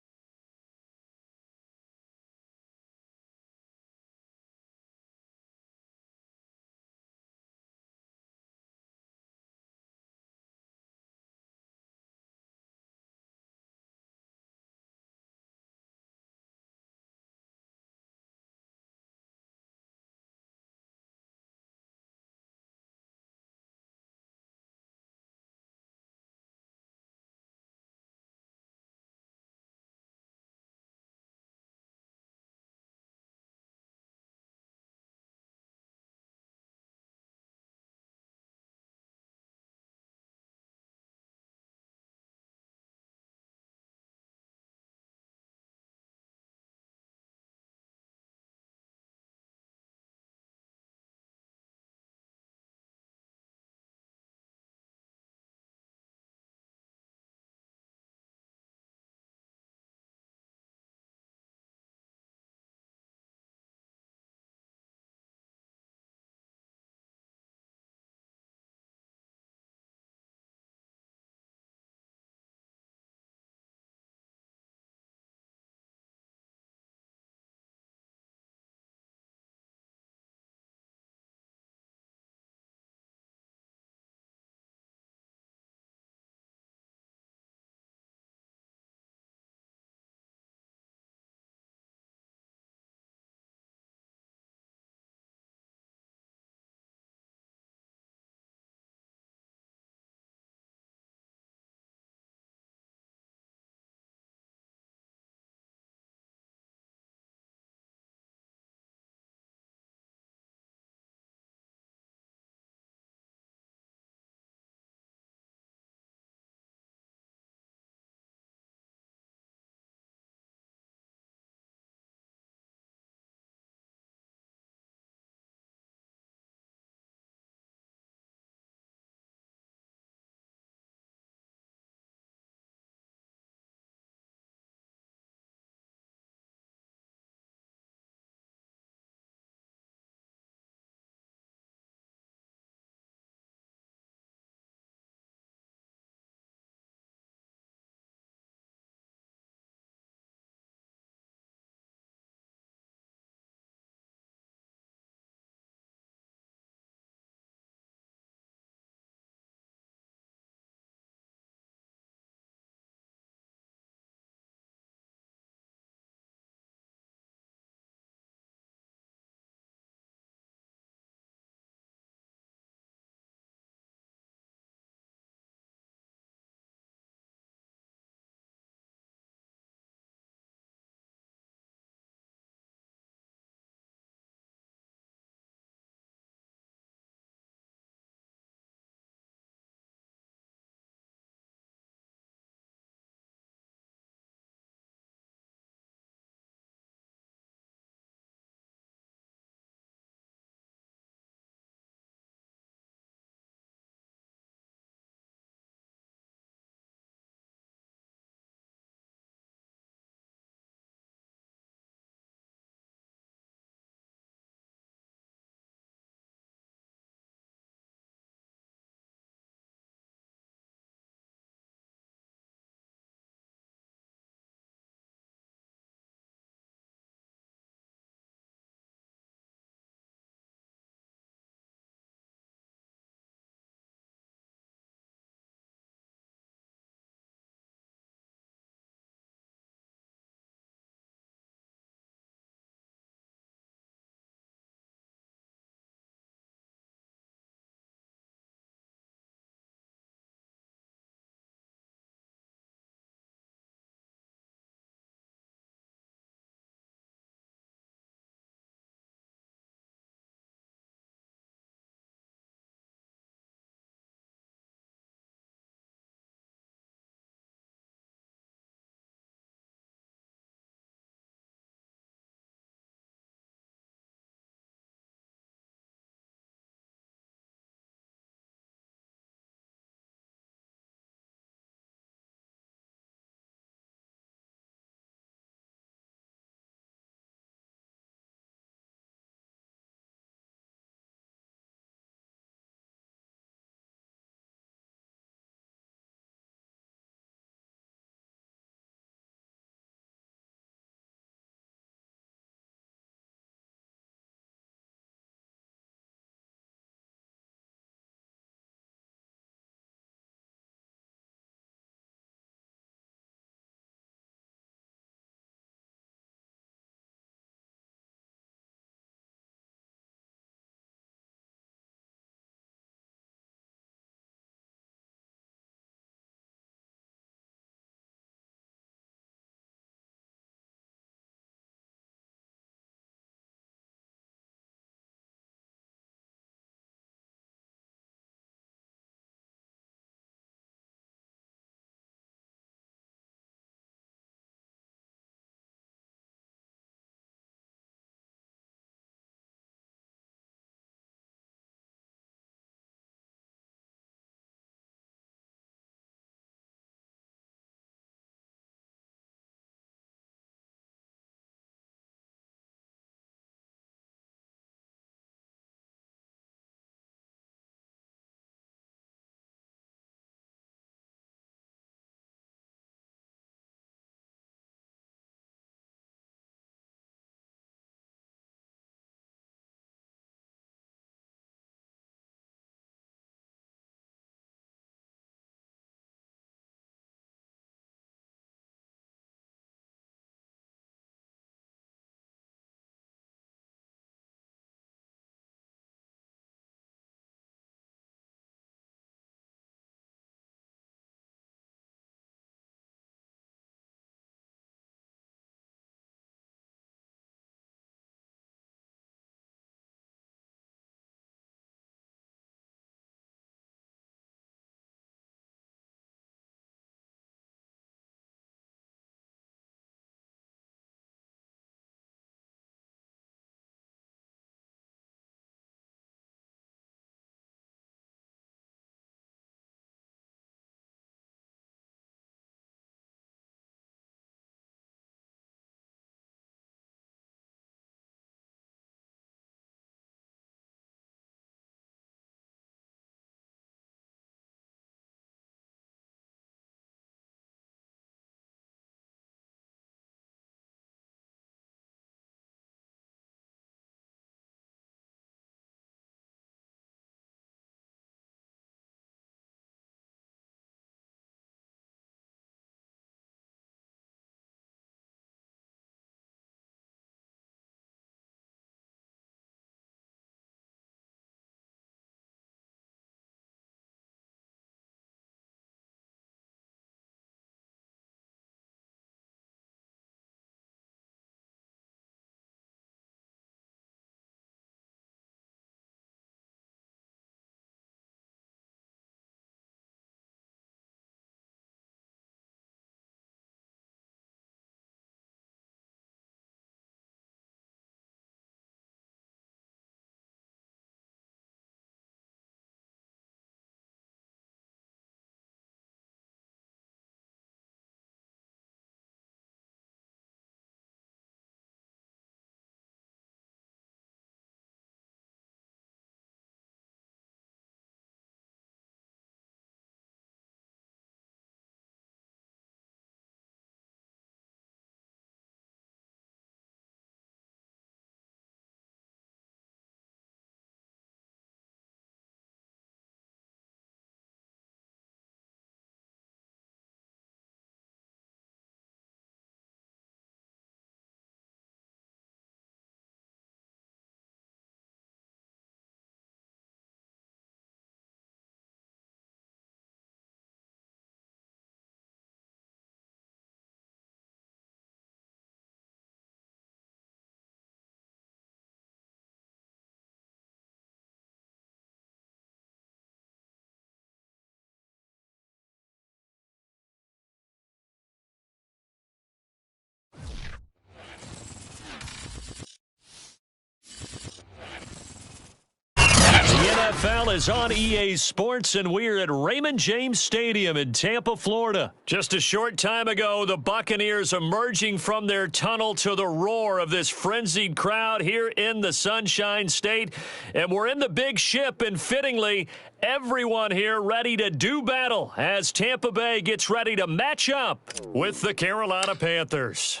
NFL is on EA Sports, and we're at Raymond James Stadium in Tampa, Florida. Just a short time ago, the Buccaneers emerging from their tunnel to the roar of this frenzied crowd here in the Sunshine State. And we're in the big ship, and fittingly, everyone here ready to do battle as Tampa Bay gets ready to match up with the Carolina Panthers.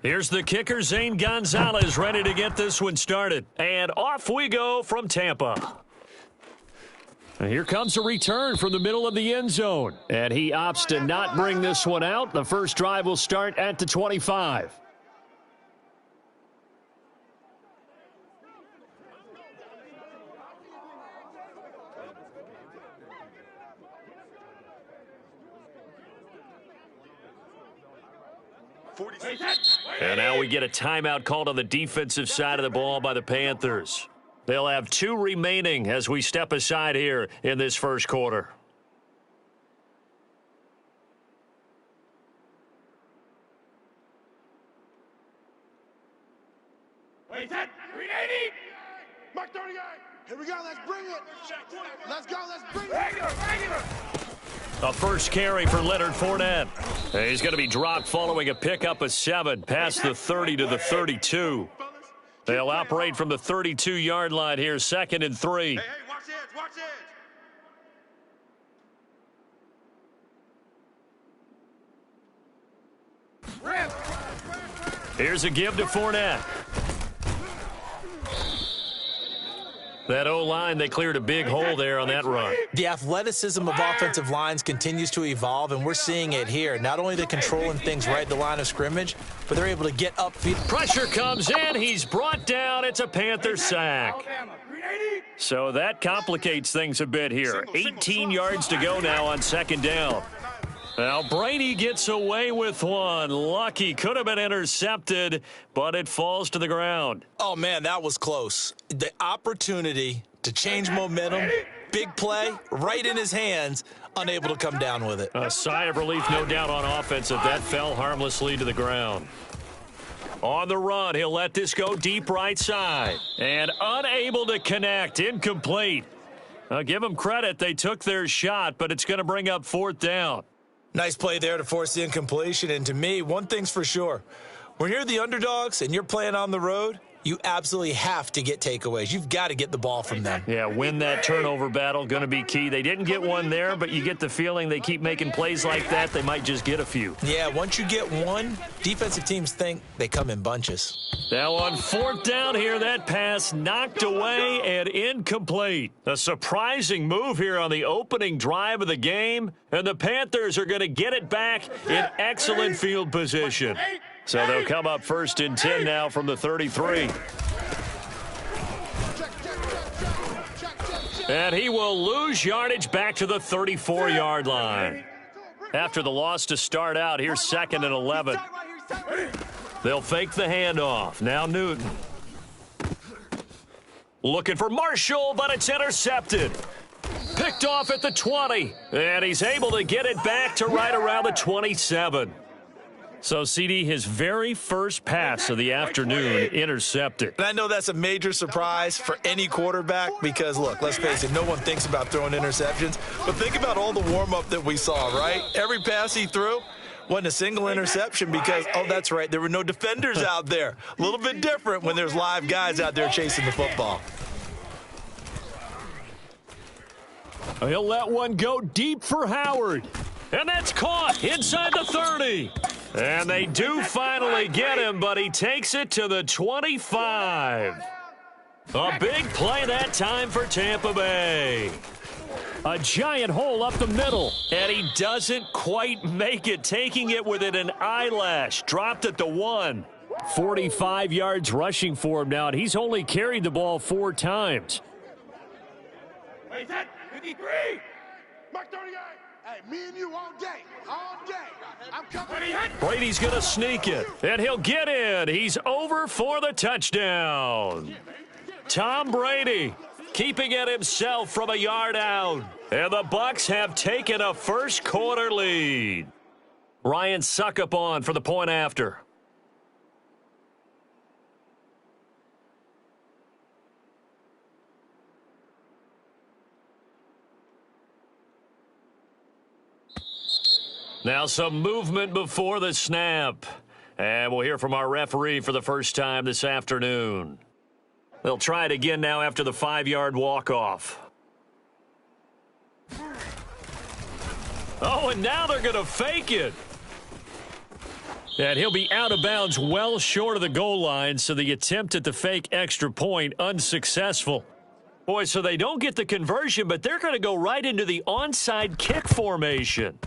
Here's the kicker, Zane Gonzalez, ready to get this one started. And off we go from Tampa. And here comes a return from the middle of the end zone. And he opts to not bring this one out. The first drive will start at the 25. And now we get a timeout called on the defensive side of the ball by the Panthers. They'll have 2 remaining as we step aside here in this first quarter. Wait, that 380. Mark 38. Here we go. Let's bring it. Let's go. Let's bring it. Regular. A first carry for Leonard Fournette. He's going to be dropped following a pickup of 7 past the 30 to the 32. They'll operate from the 32-yard line here, 2nd and 3. Hey, watch it. Watch it. Here's a give to Fournette. That O-line, they cleared a big hole there on that run. The athleticism of offensive lines continues to evolve, and we're seeing it here. Not only they're controlling things right at the line of scrimmage, but they're able to get upfield. Pressure comes in. He's brought down. It's a Panther sack. So that complicates things a bit here. 18 yards to go now on 2nd down. Now Brady gets away with one. Lucky, could have been intercepted, but it falls to the ground. Oh, man, that was close. The opportunity to change momentum, big play, right in his hands, unable to come down with it. A sigh of relief, no doubt, on offense if that fell harmlessly to the ground. On the run, he'll let this go deep right side. And unable to connect, incomplete. I'll give them credit, they took their shot, but it's going to bring up 4th down. Nice play there to force the incompletion. And to me, one thing's for sure. When you're the underdogs and you're playing on the road, you absolutely have to get takeaways. You've got to get the ball from them. Yeah, win that turnover battle, going to be key. They didn't get one there, but you get the feeling they keep making plays like that, they might just get a few. Yeah, once you get one, defensive teams think they come in bunches. Now on 4th down here, that pass knocked away and incomplete. A surprising move here on the opening drive of the game, and the Panthers are going to get it back in excellent field position. So they'll come up 1st and 10 now from the 33. And he will lose yardage back to the 34-yard line. After the loss to start out, here's 2nd and 11. They'll fake the handoff. Now Newton. Looking for Marshall, but it's intercepted. Picked off at the 20. And he's able to get it back to right around the 27. So, CD, his very first pass of the afternoon intercepted. And I know that's a major surprise for any quarterback because, look, let's face it, no one thinks about throwing interceptions. But think about all the warm-up that we saw, right? Every pass he threw wasn't a single interception because, oh, that's right, there were no defenders out there. A little bit different when there's live guys out there chasing the football. He'll let one go deep for Howard. And that's caught inside the 30. And they do finally get him, but he takes it to the 25. A big play that time for Tampa Bay. A giant hole up the middle, and he doesn't quite make it, taking it within an eyelash. Dropped at the 1. 45 yards rushing for him now, and he's only carried the ball 4 times. Wait, that 53. Mark 38. Hey, me and you all day. All day. I'm coming. Brady's going to sneak it, and he'll get in. He's over for the touchdown. Tom Brady keeping it himself from a yard out. And the Bucs have taken a first quarter lead. Ryan Suckup on for the point after. Now some movement before the snap. And we'll hear from our referee for the first time this afternoon. They'll try it again now after the 5-yard walk-off. Oh, and now they're going to fake it. And he'll be out of bounds well short of the goal line, so the attempt at the fake extra point unsuccessful. Boy, so they don't get the conversion, but they're going to go right into the onside kick formation.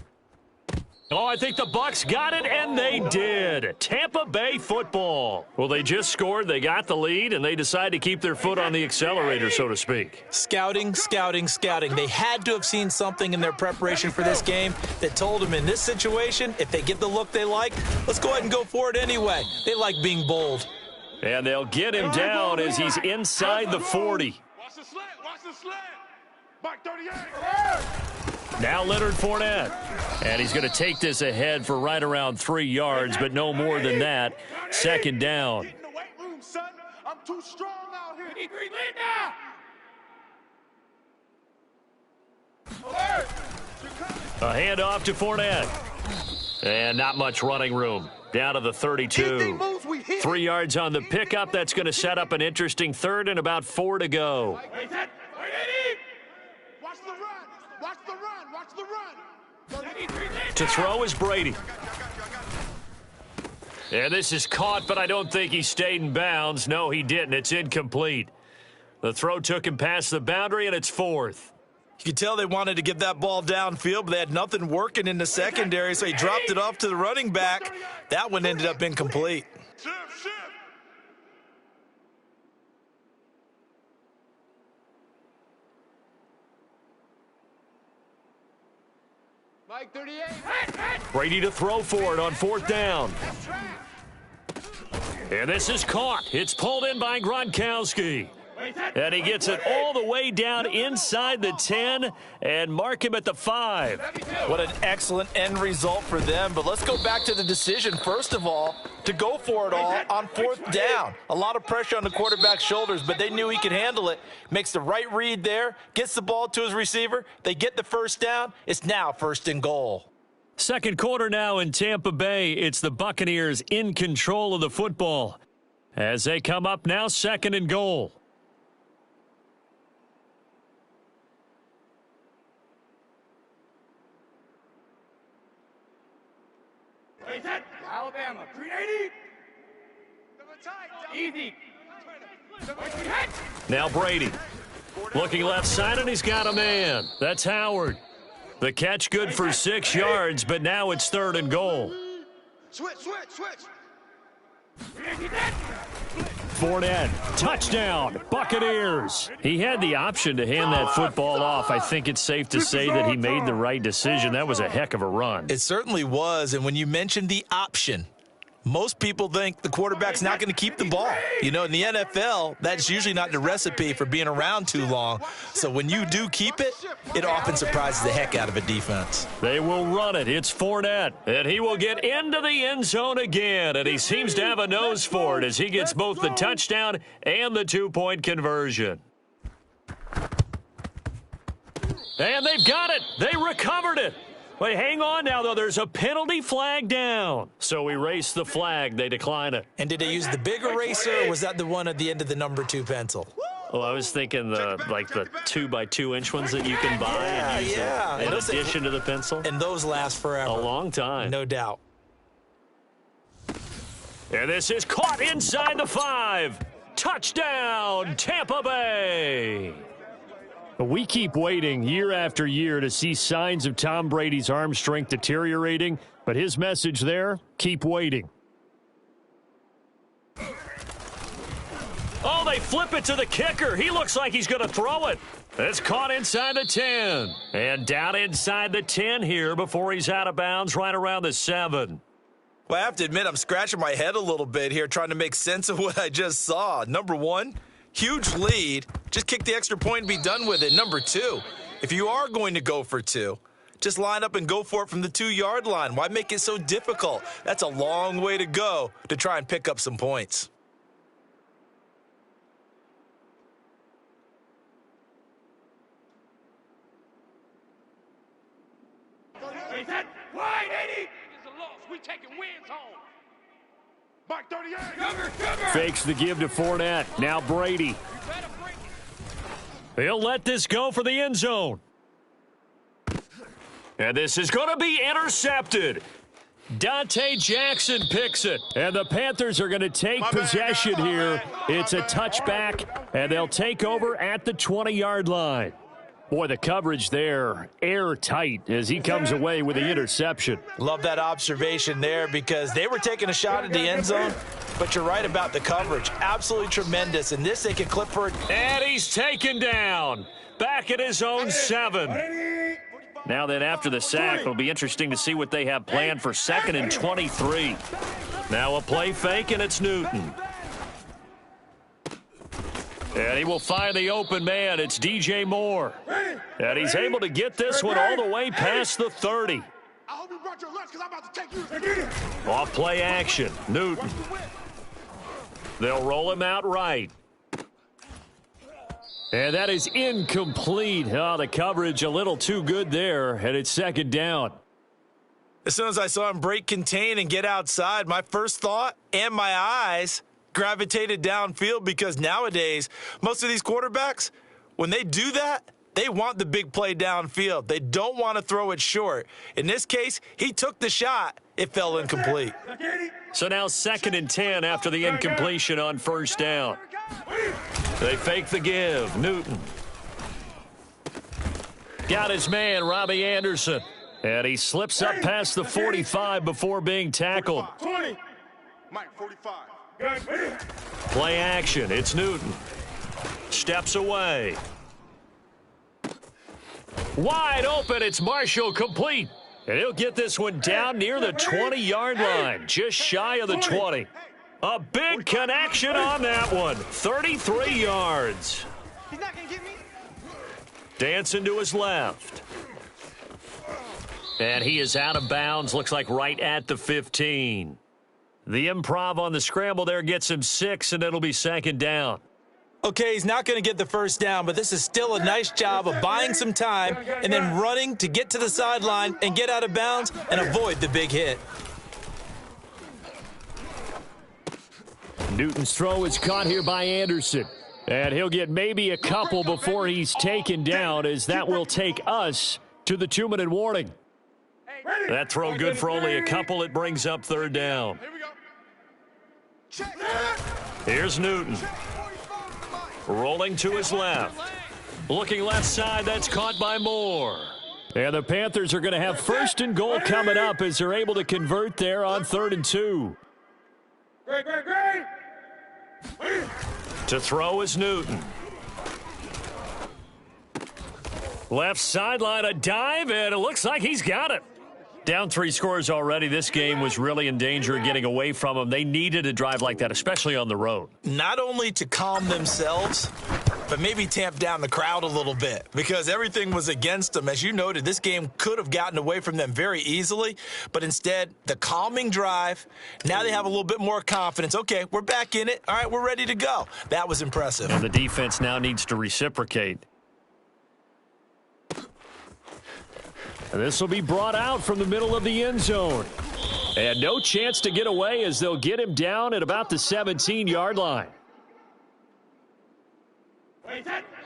Oh, I think the Bucs got it, and they did. Tampa Bay football. Well, they just scored, they got the lead, and they decide to keep their foot on the accelerator, so to speak. Scouting, scouting, scouting. They had to have seen something in their preparation for this game that told them in this situation, if they get the look they like, let's go ahead and go for it anyway. They like being bold. And they'll get him down as he's inside the 40. Watch the slant. Watch the slant. Back 38. Now Leonard Fournette. And he's going to take this ahead for right around 3 yards, but no more than that. Second down. Get in the weight room, son. I'm too strong out here. A handoff to Fournette. And not much running room. Down to the 32. 3 yards on the pickup. That's going to set up an interesting third and about 4 to go. Watch the run. Watch the run. Watch the run. To throw is Brady. And this is caught, but I don't think he stayed in bounds. No, he didn't. It's incomplete. The throw took him past the boundary, and it's fourth. You could tell they wanted to get that ball downfield, but they had nothing working in the secondary, so he dropped it off to the running back. That one ended up incomplete. Shift. Mike 38. Brady to throw for it on fourth down. And this is caught. It's pulled in by Gronkowski. And he gets it all the way down inside the 10 and mark him at the 5. What an excellent end result for them. But let's go back to the decision, first of all, to go for it all on fourth down. A lot of pressure on the quarterback's shoulders, but they knew he could handle it. Makes the right read there, gets the ball to his receiver. They get the first down. It's now first and goal. Second quarter now in Tampa Bay. It's the Buccaneers in control of the football as they come up now second and goal. Alabama, 380. Easy. Now Brady. Looking left side, and he's got a man. That's Howard. The catch good for 6 yards, but now it's third and goal. Switch. Fournette, touchdown, Buccaneers. He had the option to hand that football off. I think it's safe to say that he made the right decision. That was a heck of a run. It certainly was, and when you mentioned the option, most people think the quarterback's not going to keep the ball. You know, in the NFL, that's usually not the recipe for being around too long. So when you do keep it, it often surprises the heck out of a defense. They will run it. It's Fournette, and he will get into the end zone again, and he seems to have a nose for it as he gets both the touchdown and the 2-point conversion. And they've got it. They recovered it. Wait, hang on now, though. There's a penalty flag down. So we erase the flag. They decline it. And did they use the big eraser, or was that the one at the end of the number 2 pencil? Well, I was thinking the 2x2-inch ones that you can buy and use in addition to the pencil. And those last forever. A long time. No doubt. And this is caught inside the 5. Touchdown, Tampa Bay. We keep waiting year after year to see signs of Tom Brady's arm strength deteriorating, but his message there, keep waiting. Oh, they flip it to the kicker. He looks like he's going to throw it. It's caught inside the 10. And down inside the 10 here before he's out of bounds right around the 7. Well, I have to admit, I'm scratching my head a little bit here trying to make sense of what I just saw. Number one, huge lead. Just kick the extra point and be done with it. Number two, if you are going to go for 2, just line up and go for it from the 2-yard line. Why make it so difficult? That's a long way to go to try and pick up some points. Wide 80. Fakes the give to Fournette. Now Brady. He'll let this go for the end zone. And this is going to be intercepted. Dante Jackson picks it. And the Panthers are going to take possession here. It's a touchback, and they'll take over at the 20-yard line. Boy, the coverage there, airtight as he comes away with the interception. Love that observation there because they were taking a shot at the end zone, but you're right about the coverage. Absolutely tremendous. And this they can clip for it. And he's taken down. Back at his own 7. Now then, after the sack, it'll be interesting to see what they have planned for 2nd and 23. Now a play fake, and it's Newton. And he will find the open man. It's DJ Moore. And he's able to get this one all the way past the 30. Off play action. Newton. They'll roll him out right. And that is incomplete. Oh, the coverage a little too good there, and it's 2nd down. As soon as I saw him break contain and get outside, my first thought and my eyes gravitated downfield because nowadays, most of these quarterbacks, when they do that, they want the big play downfield. They don't want to throw it short. In this case, he took the shot. It fell incomplete. So now 2nd and 10 after the incompletion on 1st down. They fake the give. Newton. Got his man, Robbie Anderson. And he slips up past the 45 before being tackled. 20. Mike, 45. Play action. It's Newton. Steps away. Wide open. It's Marshall, complete. And he'll get this one down near the 20-yard line, just shy of the 20. A big connection on that one. 33 yards. He's not going to get me. Dancing to his left. And he is out of bounds. Looks like right at the 15. The improv on the scramble there gets him 6, and it'll be 2nd down. Okay, he's not going to get the first down, but this is still a nice job of buying some time and then running to get to the sideline and get out of bounds and avoid the big hit. Newton's throw is caught here by Anderson. And he'll get maybe a couple before he's taken down, as that will take us to the 2-minute warning. That throw good for only a couple. It brings up 3rd down. Here's Newton. Rolling to his left. Looking left side, that's caught by Moore. And the Panthers are going to have 1st and goal coming up as they're able to convert there on 3rd and 2. To throw is Newton. Left sideline, a dive, and it looks like he's got it. Down 3 scores already. This game was really in danger of getting away from them. They needed a drive like that, especially on the road. Not only to calm themselves, but maybe tamp down the crowd a little bit because everything was against them. As you noted, this game could have gotten away from them very easily, but instead, the calming drive, now they have a little bit more confidence. Okay, we're back in it. All right, we're ready to go. That was impressive. And the defense now needs to reciprocate. And this will be brought out from the middle of the end zone. And no chance to get away as they'll get him down at about the 17-yard line.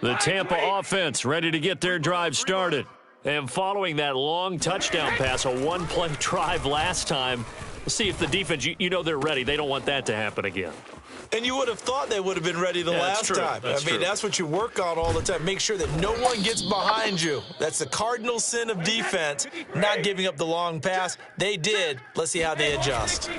The Tampa offense ready to get their drive started. And following that long touchdown pass, a one-play drive last time, we'll see if the defense, you know they're ready. They don't want that to happen again. And you would have thought they would have been ready the last time. That's what you work on all the time. Make sure that no one gets behind you. That's the cardinal sin of defense, not giving up the long pass. They did. Let's see how they adjust.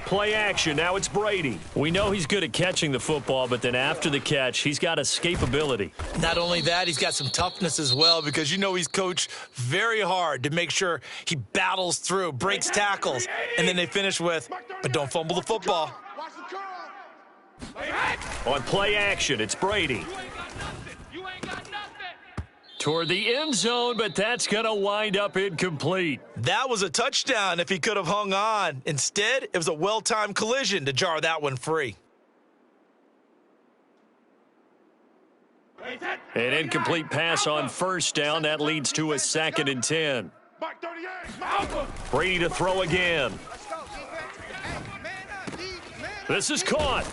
Play action. Now it's Brady. We know he's good at catching the football, but then after the catch, he's got escapability. Not only that, he's got some toughness as well because you know he's coached very hard to make sure he battles through, breaks tackles, and then they finish with, but don't fumble the football. On play action, it's Brady. Toward the end zone, but that's going to wind up incomplete. That was a touchdown if he could have hung on. Instead, it was a well-timed collision to jar that one free. An incomplete pass on 1st down. That leads to a 2nd and 10. Brady to throw again. This is caught.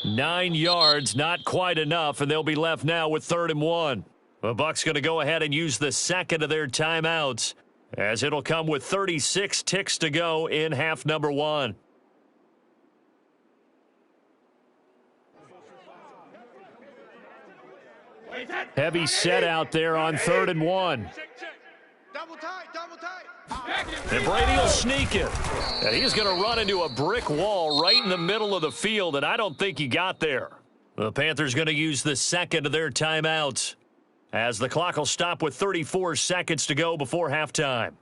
9 yards, not quite enough, and they'll be left now with 3rd and 1. The Bucs going to go ahead and use the second of their timeouts, as it'll come with 36 ticks to go in half number 1. Heavy set out there on 3rd and 1. Double tight, double tight. And Brady will sneak it. And he's going to run into a brick wall right in the middle of the field, and I don't think he got there. The Panthers going to use the second of their timeouts, as the clock will stop with 34 seconds to go before halftime.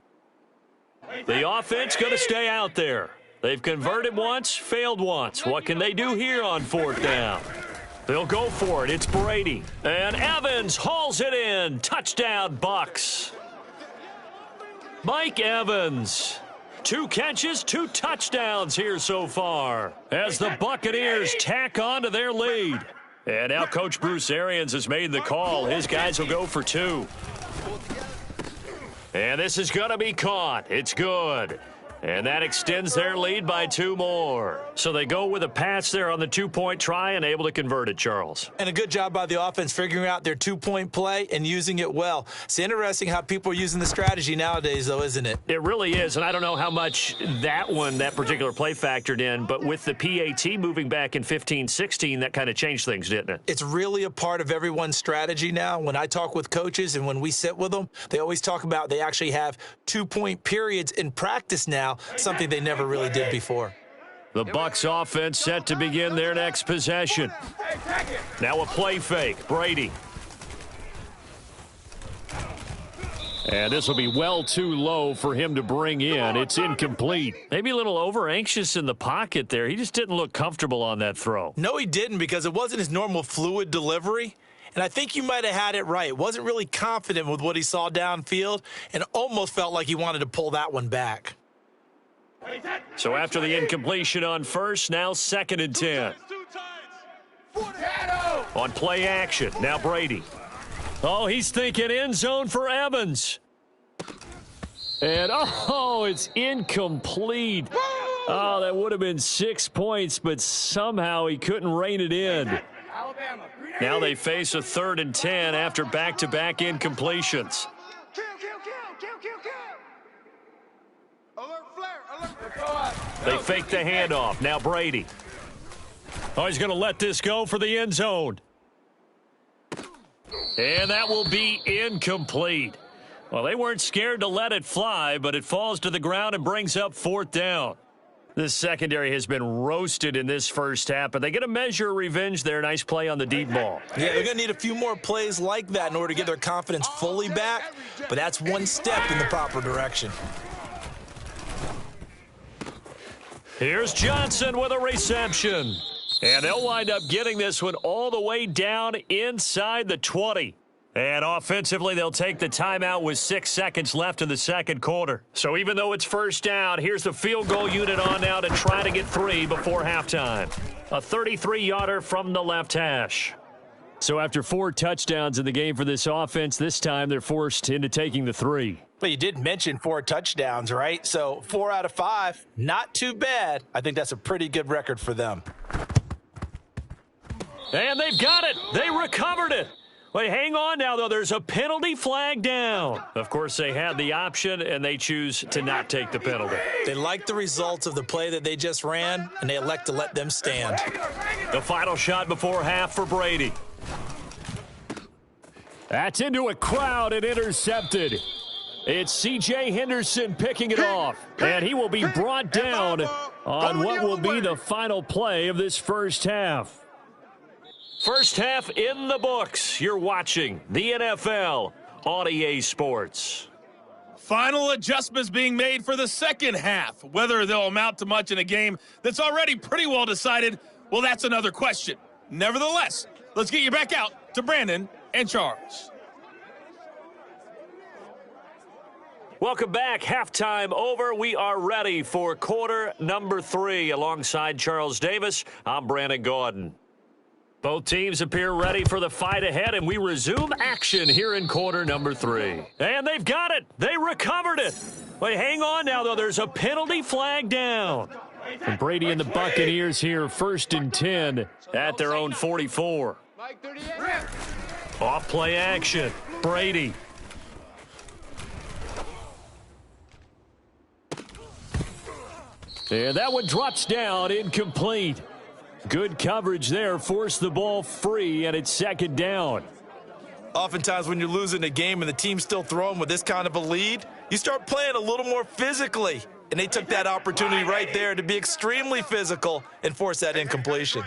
The offense going to stay out there. They've converted once, failed once. What can they do here on 4th down? They'll go for it. It's Brady. And Evans hauls it in. Touchdown, Bucs. Mike Evans. 2 catches, 2 touchdowns here so far, as the Buccaneers tack on to their lead. And now Coach Bruce Arians has made the call. His guys will go for 2. And this is going to be caught. It's good. And that extends their lead by 2 more. So they go with a pass there on the 2-point try and able to convert it, Charles. And a good job by the offense figuring out their 2-point play and using it well. It's interesting how people are using the strategy nowadays, though, isn't it? It really is, and I don't know how much that particular play factored in, but with the PAT moving back in 15-16, that kind of changed things, didn't it? It's really a part of everyone's strategy now. When I talk with coaches and when we sit with them, they always talk about they actually have 2-point periods in practice now, something they never really did before. The Bucs offense set to begin their next possession. Now a play fake. Brady. And this will be well too low for him to bring in. It's incomplete. Maybe a little over-anxious in the pocket there. He just didn't look comfortable on that throw. No, he didn't, because it wasn't his normal fluid delivery. And I think you might have had it right. Wasn't really confident with what he saw downfield and almost felt like he wanted to pull that one back. So after the incompletion on first, now 2nd and 10. On play action, now Brady. Oh, he's thinking end zone for Evans. And, it's incomplete. Oh, that would have been 6 points, but somehow he couldn't rein it in. Now they face a 3rd and 10 after back-to-back incompletions. They fake the handoff. Now Brady. Oh, he's going to let this go for the end zone. And that will be incomplete. Well, they weren't scared to let it fly, but it falls to the ground and brings up 4th down. This secondary has been roasted in this first half, but they get a measure of revenge there. Nice play on the deep ball. Yeah, they're going to need a few more plays like that in order to get their confidence fully back, but that's one step in the proper direction. Here's Johnson with a reception. And they'll wind up getting this one all the way down inside the 20. And offensively, they'll take the timeout with 6 seconds left in the second quarter. So even though it's first down, here's the field goal unit on now to try to get 3 before halftime. A 33-yarder from the left hash. So after 4 touchdowns in the game for this offense, this time they're forced into taking the 3. But you did mention 4 touchdowns, right? So 4 out of 5, not too bad. I think that's a pretty good record for them. And they've got it. They recovered it. Wait, hang on now, though. There's a penalty flag down. Of course, they had the option, and they choose to not take the penalty. They like the results of the play that they just ran, and they elect to let them stand. The final shot before half for Brady. That's into a crowd and intercepted. It's C.J. Henderson picking it off, and he will be brought down on what will be the final play of this first half. First half in the books. You're watching the NFL on EA Sports. Final adjustments being made for the second half. Whether they'll amount to much in a game that's already pretty well decided, well, that's another question. Nevertheless, let's get you back out to Brandon and Charles. Welcome back. Halftime over. We are ready for quarter number 3. Alongside Charles Davis, I'm Brandon Gordon. Both teams appear ready for the fight ahead, and we resume action here in quarter number 3. And they've got it. They recovered it. Wait, hang on now, though. There's a penalty flag down. And Brady and the Buccaneers here, 1st and 10 at their own 44. Off play action. Brady. And that one drops down, incomplete. Good coverage there, forced the ball free, and it's 2nd down. Oftentimes when you're losing a game and the team's still throwing with this kind of a lead, you start playing a little more physically. And they took that opportunity right there to be extremely physical and force that incompletion.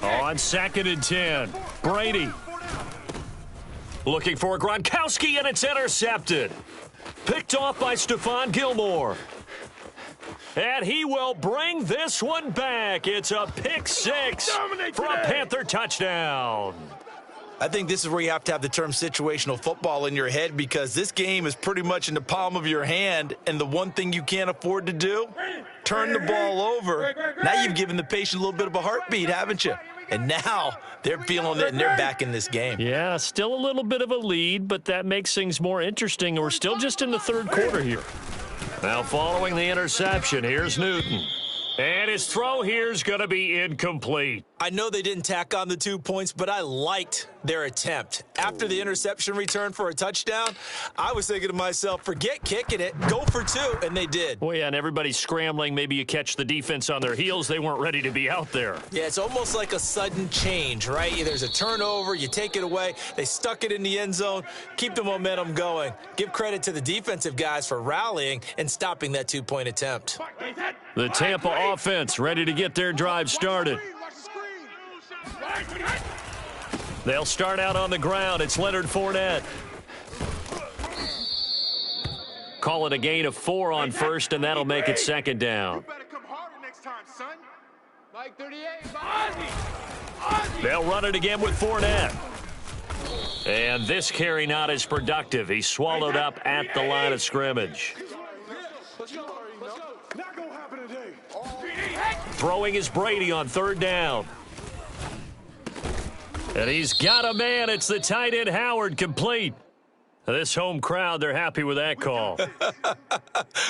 On 2nd and 10, Brady. Looking for Gronkowski, and it's intercepted. Picked off by Stephon Gilmore. And he will bring this one back. It's a pick 6 for a Panther touchdown. I think this is where you have to have the term situational football in your head, because this game is pretty much in the palm of your hand, and the one thing you can't afford to do, turn the ball over. Now you've given the patient a little bit of a heartbeat, haven't you? And now they're feeling it, and they're back in this game. Yeah, still a little bit of a lead, but that makes things more interesting. We're still just in the 3rd quarter here. Now following the interception, here's Newton. And his throw here is going to be incomplete. I know they didn't tack on the 2 points, but I liked their attempt. After the interception return for a touchdown, I was thinking to myself, forget kicking it, go for 2, and they did. Well, yeah, and everybody's scrambling. Maybe you catch the defense on their heels. They weren't ready to be out there. Yeah, it's almost like a sudden change, right? There's a turnover, you take it away, they stuck it in the end zone, keep the momentum going. Give credit to the defensive guys for rallying and stopping that 2-point attempt. The Tampa offense ready to get their drive started. They'll start out on the ground. It's Leonard Fournette. Call it a gain of 4 on 1st, and that'll make it 2nd down. They'll run it again with Fournette. And this carry not as productive. He's swallowed up at the line of scrimmage. Throwing is Brady on 3rd down. And he's got a man. It's the tight end Howard, complete. This home crowd, they're happy with that call.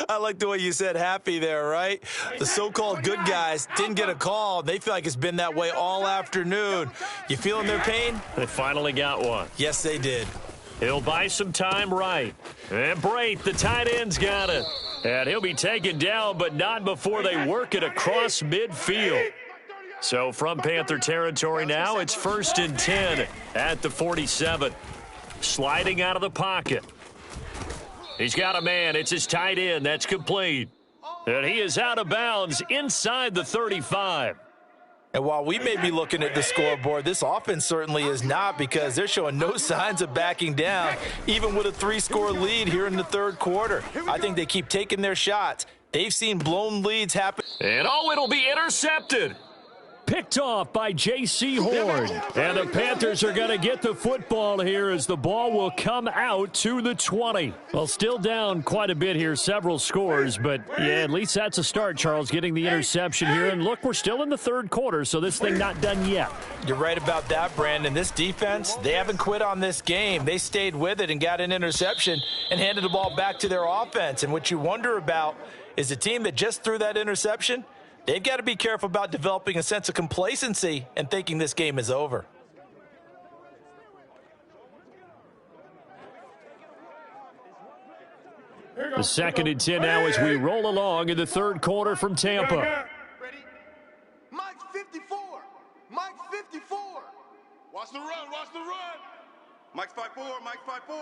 I like the way you said happy there, right? The so-called good guys didn't get a call. They feel like it's been that way all afternoon. You feeling their pain? They finally got one. Yes, they did. He'll buy some time right. And Brate, the tight end's got it. And he'll be taken down, but not before they work it across midfield. So from Panther territory now, it's 1st and 10 at the 47. Sliding out of the pocket. He's got a man. It's his tight end. That's complete. And he is out of bounds inside the 35. And while we may be looking at the scoreboard, this offense certainly is not, because they're showing no signs of backing down, even with a 3-score lead here in the 3rd quarter. I think they keep taking their shots. They've seen blown leads happen. And it'll be intercepted. Picked off by J.C. Horn. And the Panthers are going to get the football here as the ball will come out to the 20. Well, still down quite a bit here, several scores, but yeah, at least that's a start, Charles, getting the interception here. And look, we're still in the 3rd quarter, so this thing not done yet. You're right about that, Brandon. This defense, they haven't quit on this game. They stayed with it and got an interception and handed the ball back to their offense. And what you wonder about is the team that just threw that interception, they've got to be careful about developing a sense of complacency and thinking this game is over. The 2nd and 10 now as we roll along in the 3rd quarter from Tampa. Ready? Mike 54. Mike 54. Watch the run. Watch the run. Mike's 5'4". Mike's 5'4".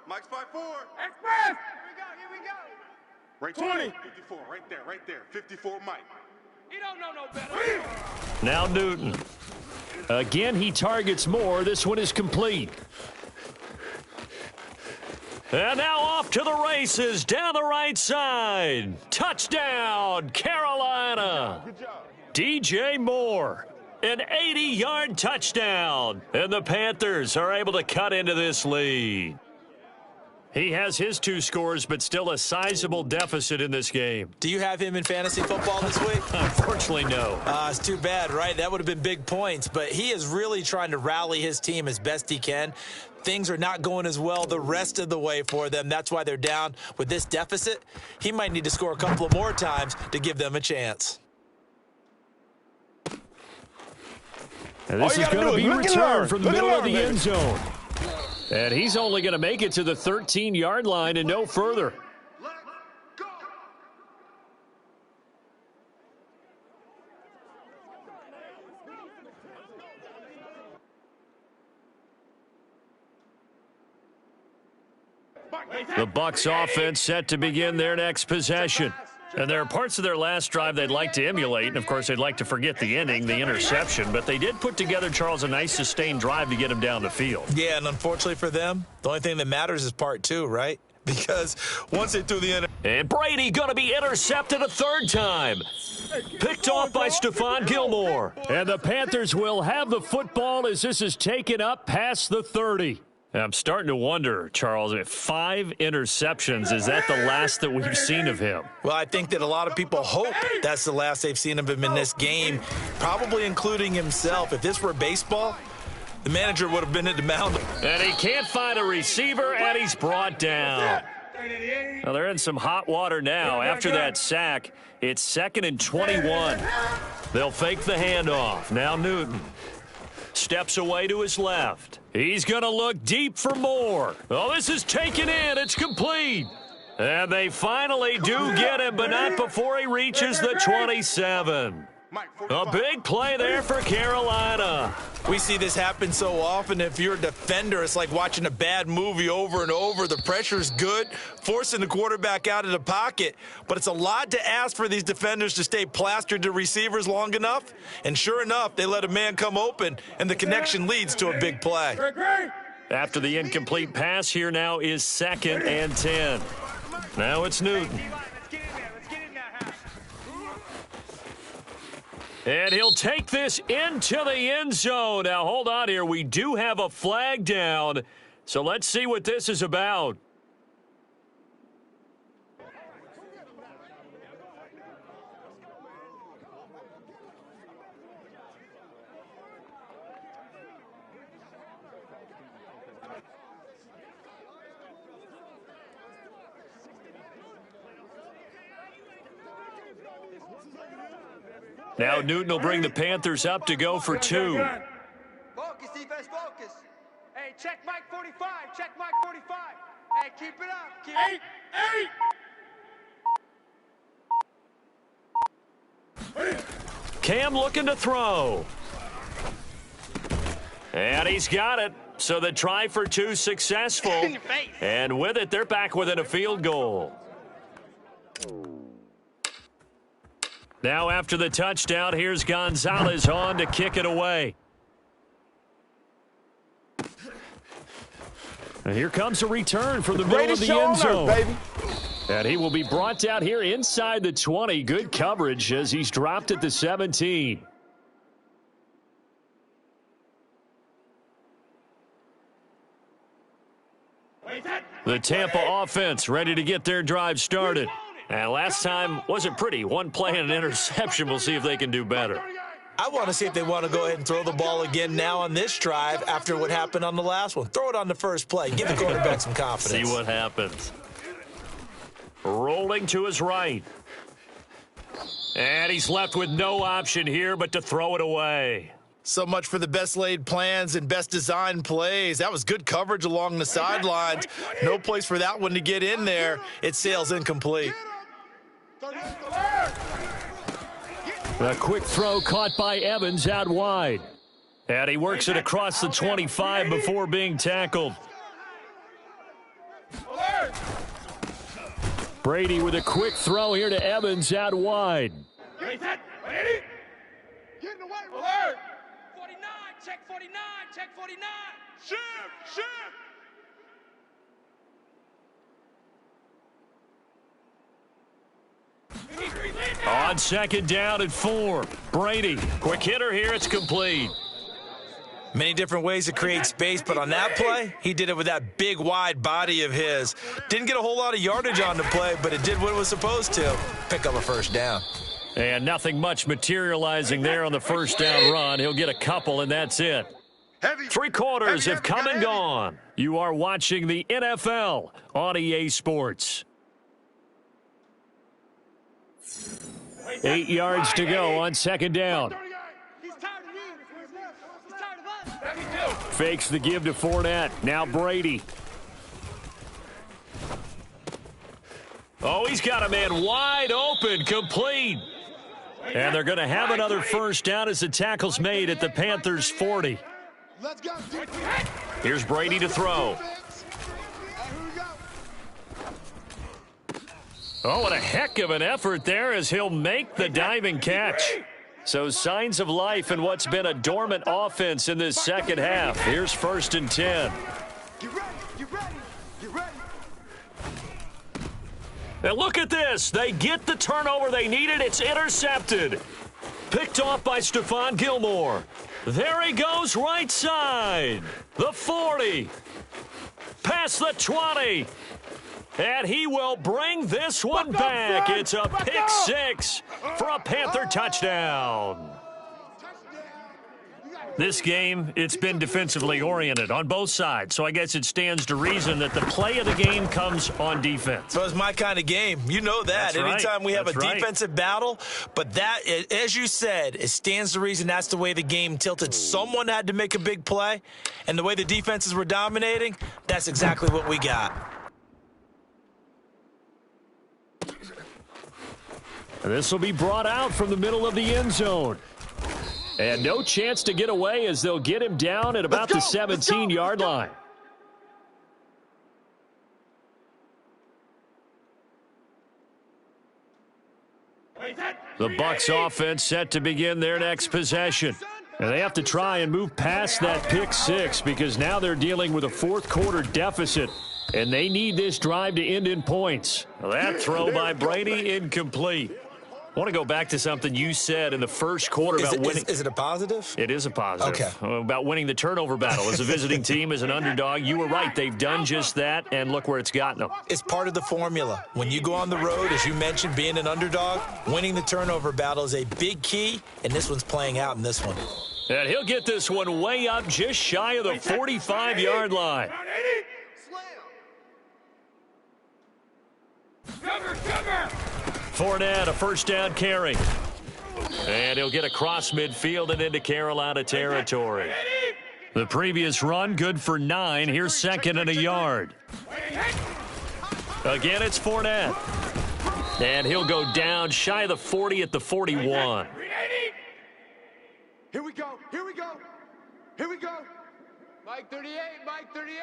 Mike's 5'4". Express. Here we go. Right 20. 54. Right there. 54 Mike. He don't know no better. Now Newton. Again, he targets more. This one is complete. And now off to the races down the right side. Touchdown, Carolina. Good job. DJ Moore. An 80-yard touchdown. And the Panthers are able to cut into this lead. He has his 2 scores, but still a sizable deficit in this game. Do you have him in fantasy football this week? Unfortunately, no. It's too bad, right? That would have been big points, but he is really trying to rally his team as best he can. things are not going as well the rest of the way for them. That's why they're down with this deficit. He might need to score a couple of more times to give them a chance. And this is going to be returned from the middle of the end zone. And he's only going to make it to the 13-yard line and no further. The Bucs offense set to begin their next possession. And there are parts of their last drive they'd like to emulate. And, of course, they'd like to forget the ending, the interception. But they did put together, Charles, a nice sustained drive to get him down the field. Yeah, and unfortunately for them, the only thing that matters is part two, right? Because once they threw the end. And Brady going to be intercepted a third time. Picked off by Stephon Gilmore. And the Panthers will have the football as this is taken up past the 30. I'm starting to wonder, Charles, if 5 interceptions, is that the last that we've seen of him? Well, I think that a lot of people hope that's the last they've seen of him in this game, probably including himself. If this were baseball, the manager would have been at the mound. And he can't find a receiver, and he's brought down. Well, they're in some hot water now. After that sack, it's 2nd and 21. They'll fake the handoff. Now Newton steps away to his left. He's going to look deep for more. Oh, this is taken in. It's complete. And they finally do get him, but not before he reaches the 27. A big play there for Carolina. We see this happen so often. If you're a defender, it's like watching a bad movie over and over. The pressure's good, forcing the quarterback out of the pocket. But it's a lot to ask for these defenders to stay plastered to receivers long enough. And sure enough, they let a man come open, and the connection leads to a big play. After the incomplete pass, here now is 2nd and 10. Now it's Newton. And he'll take this into the end zone. Now, hold on here. We do have a flag down. So let's see what this is about. Now Newton will bring the Panthers up to go for 2. Focus, defense, focus. Hey, check Mike 45. Check Mike 45. Hey, keep it up. Keep it. Cam looking to throw. And he's got it. So the try for 2 successful. And with it, they're back within a field goal. Now after the touchdown, here's Gonzalez on to kick it away. And here comes a return from the middle of the end zone. Baby. And he will be brought down here inside the 20. Good coverage as he's dropped at the 17. The Tampa offense ready to get their drive started. And last time wasn't pretty. One play and an interception. We'll see if they can do better. I want to see if they want to go ahead and throw the ball again now on this drive after what happened on the last one. Throw it on the first play. Give the quarterback some confidence. See what happens. Rolling to his right. And he's left with no option here but to throw it away. So much for the best laid plans and best designed plays. That was good coverage along the sidelines. No place for that one to get in there. It sails incomplete. A quick throw caught by Evans out wide. And he works it across the 25 before being tackled. Brady with a quick throw here to Evans out wide. 49, check 49, check 49. Shift. On 2nd down and 4. Brady, quick hitter here, it's complete. Many different ways to create space, but on that play, he did it with that big, wide body of his. Didn't get a whole lot of yardage on the play, but it did what it was supposed to. Pick up a first down. And nothing much materializing there on the first down run. He'll get a couple, and that's it. Heavy. Three quarters Heavy, have come got and heavy. gone. You are watching the NFL on EA Sports. 8 yards to go on second down. He's tired of me. He's tired of us. Fakes the give to Fournette. Now Brady. Oh, he's got a man wide open, complete. And they're going to have another first down as the tackle's made at the Panthers' 40. Let's go. Here's Brady to throw. Oh, what a heck of an effort there as he'll make the diving catch. So signs of life in what's been a dormant offense in this second half. Here's 1st and 10. Get ready. Get ready. Get ready. And look at this. They get the turnover they needed. It's intercepted. Picked off by Stephon Gilmore. There he goes right side. The 40. Past the 20. And he will bring this one back. It's a pick six for a Panther touchdown. This game, it's been defensively oriented on both sides, so I guess it stands to reason that the play of the game comes on defense. So it's my kind of game. You know that. That's right. Anytime we have That's a right. defensive battle, but that, as you said, it stands to reason that's the way the game tilted. Someone had to make a big play, and the way the defenses were dominating, that's exactly what we got. This will be brought out from the middle of the end zone. And no chance to get away as they'll get him down at about the 17-yard line. The Bucs offense set to begin their next possession. And they have to try and move past that pick six because now they're dealing with a fourth quarter deficit. And they need this drive to end in points. That throw by Brady incomplete. I want to go back to something you said in the first quarter about winning. Is it a positive? It is a positive. Okay. About winning the turnover battle as a visiting team, as an underdog. You were right. They've done just that, and look where it's gotten them. It's part of the formula. When you go on the road, as you mentioned, being an underdog, winning the turnover battle is a big key, and this one's playing out in this one. And he'll get this one way up just shy of the 45-yard line. Fournette, a first down carry. And he'll get across midfield and into Carolina territory. The previous run, good for 9. Here's 2nd and a yard. Again, it's Fournette. And he'll go down shy of the 40 at the 41. Here we go. Here we go. Here we go. Mike 38, Mike 38.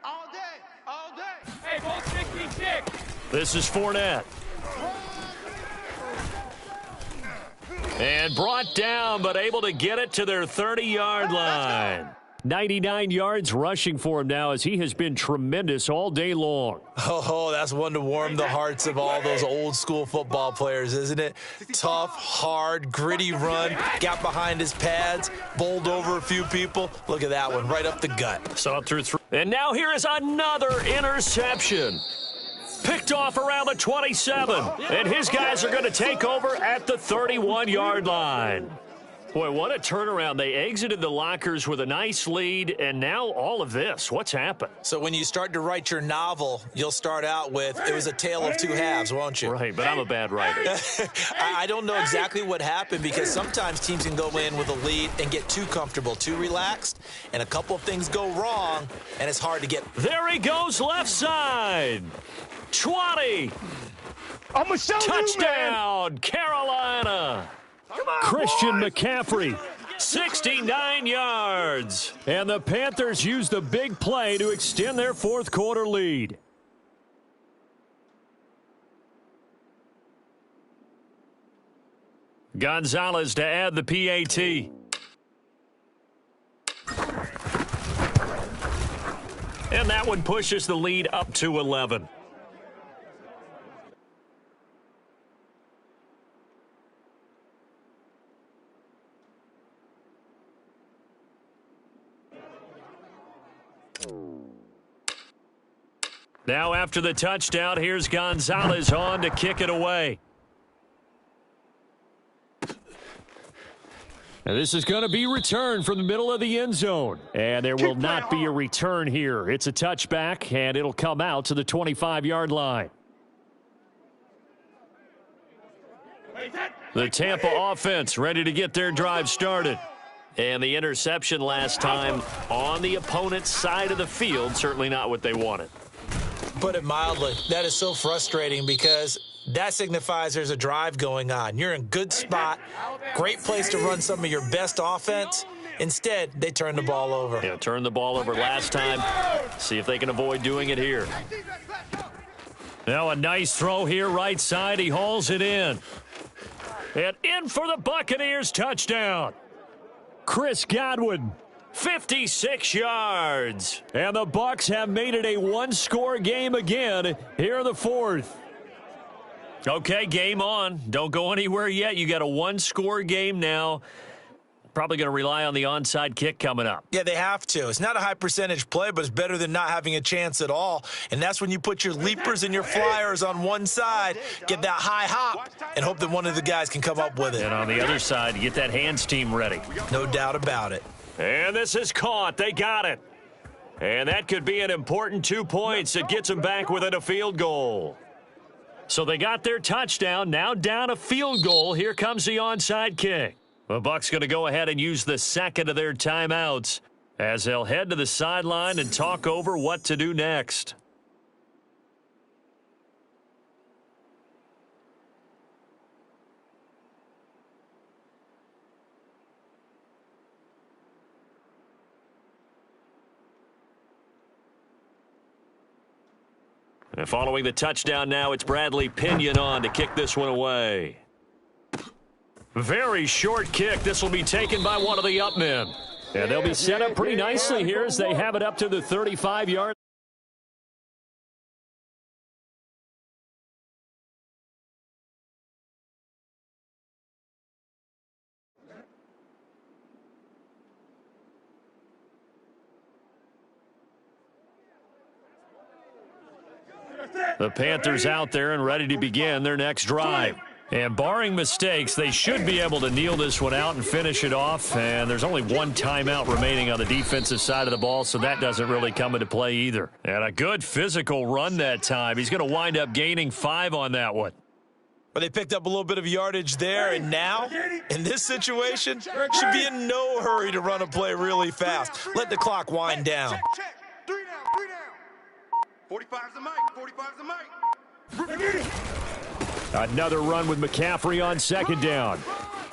All day, all day. Hey, ball 66. This is Fournette. And brought down, but able to get it to their 30-yard line. 99 yards rushing for him now as he has been tremendous all day long. Oh, that's one to warm the hearts of all those old-school football players, isn't it? Tough, hard, gritty run, got behind his pads, bowled over a few people. Look at that one, right up the gut. Saw it through. And now here is another interception. Picked off around the 27. And his guys are going to take over at the 31-yard line. Boy, what a turnaround. They exited the lockers with a nice lead, and now all of this. What's happened? So when you start to write your novel, you'll start out with, it was a tale of two halves, won't you? Right, but I'm a bad writer. I don't know exactly what happened because sometimes teams can go in with a lead and get too comfortable, too relaxed, and a couple of things go wrong, and it's hard to get. There he goes, left side. 20. I'm going to show you, man. Touchdown, Carolina. Christian McCaffrey, 69 yards. And the Panthers use the big play to extend their fourth quarter lead. Gonzalez to add the PAT. And that one pushes the lead up to 11. Now after the touchdown, here's Gonzalez on to kick it away. And this is going to be returned from the middle of the end zone. And there will not be a return here. It's a touchback, and it'll come out to the 25-yard line. The Tampa offense ready to get their drive started. And the interception last time on the opponent's side of the field, certainly not what they wanted. Put it mildly, that is so frustrating because that signifies there's a drive going on. You're in good spot, great place to run some of your best offense. Instead, they turn the ball over. Yeah, turned the ball over last time. See if they can avoid doing it here. Now a nice throw here, right side. He hauls it in. And in for the Buccaneers touchdown. Chris Godwin, 56 yards. And the Bucs have made it a one-score game again here in the fourth. Okay, game on. Don't go anywhere yet. You got a one-score game now. Probably going to rely on the onside kick coming up. Yeah, they have to. It's not a high percentage play, but it's better than not having a chance at all. And that's when you put your leapers and your flyers on one side, get that high hop, and hope that one of the guys can come up with it. And on the other side, you get that hands team ready. No doubt about it. And this is caught. They got it. And that could be an important 2 points. It gets them back within a field goal. So they got their touchdown. Now down a field goal. Here comes the onside kick. The Bucs going to go ahead and use the second of their timeouts as they'll head to the sideline and talk over what to do next. And following the touchdown now, it's Bradley Pinion on to kick this one away. Very short kick. This will be taken by one of the up men. And they'll be set up pretty nicely here as they have it up to the 35-yard. The Panthers out there and ready to begin their next drive. And barring mistakes, they should be able to kneel this one out and finish it off. And there's only one timeout remaining on the defensive side of the ball, so that doesn't really come into play either. And a good physical run that time. He's going to wind up gaining 5 on that one. But they picked up a little bit of yardage there, and now, in this situation, should be in no hurry to run a play really fast. Let the clock wind down. Check. 3 down. 45's the mic. 45's the mic. Another run with McCaffrey on second down.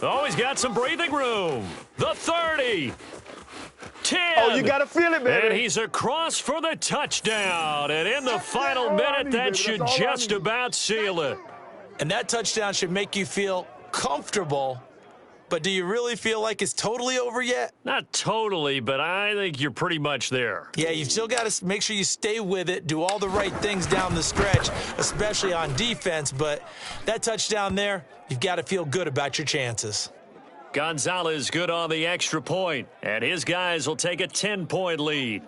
Oh, he's got some breathing room. The 30. 10. Oh, you got to feel it, baby. And he's across for the touchdown. And in the final minute, that should just about seal it. And that touchdown should make you feel comfortable. But do you really feel like it's totally over yet? Not totally, but I think you're pretty much there. Yeah, you've still got to make sure you stay with it, do all the right things down the stretch, especially on defense. But that touchdown there, you've got to feel good about your chances. Gonzalez good on the extra point, and his guys will take a 10-point lead.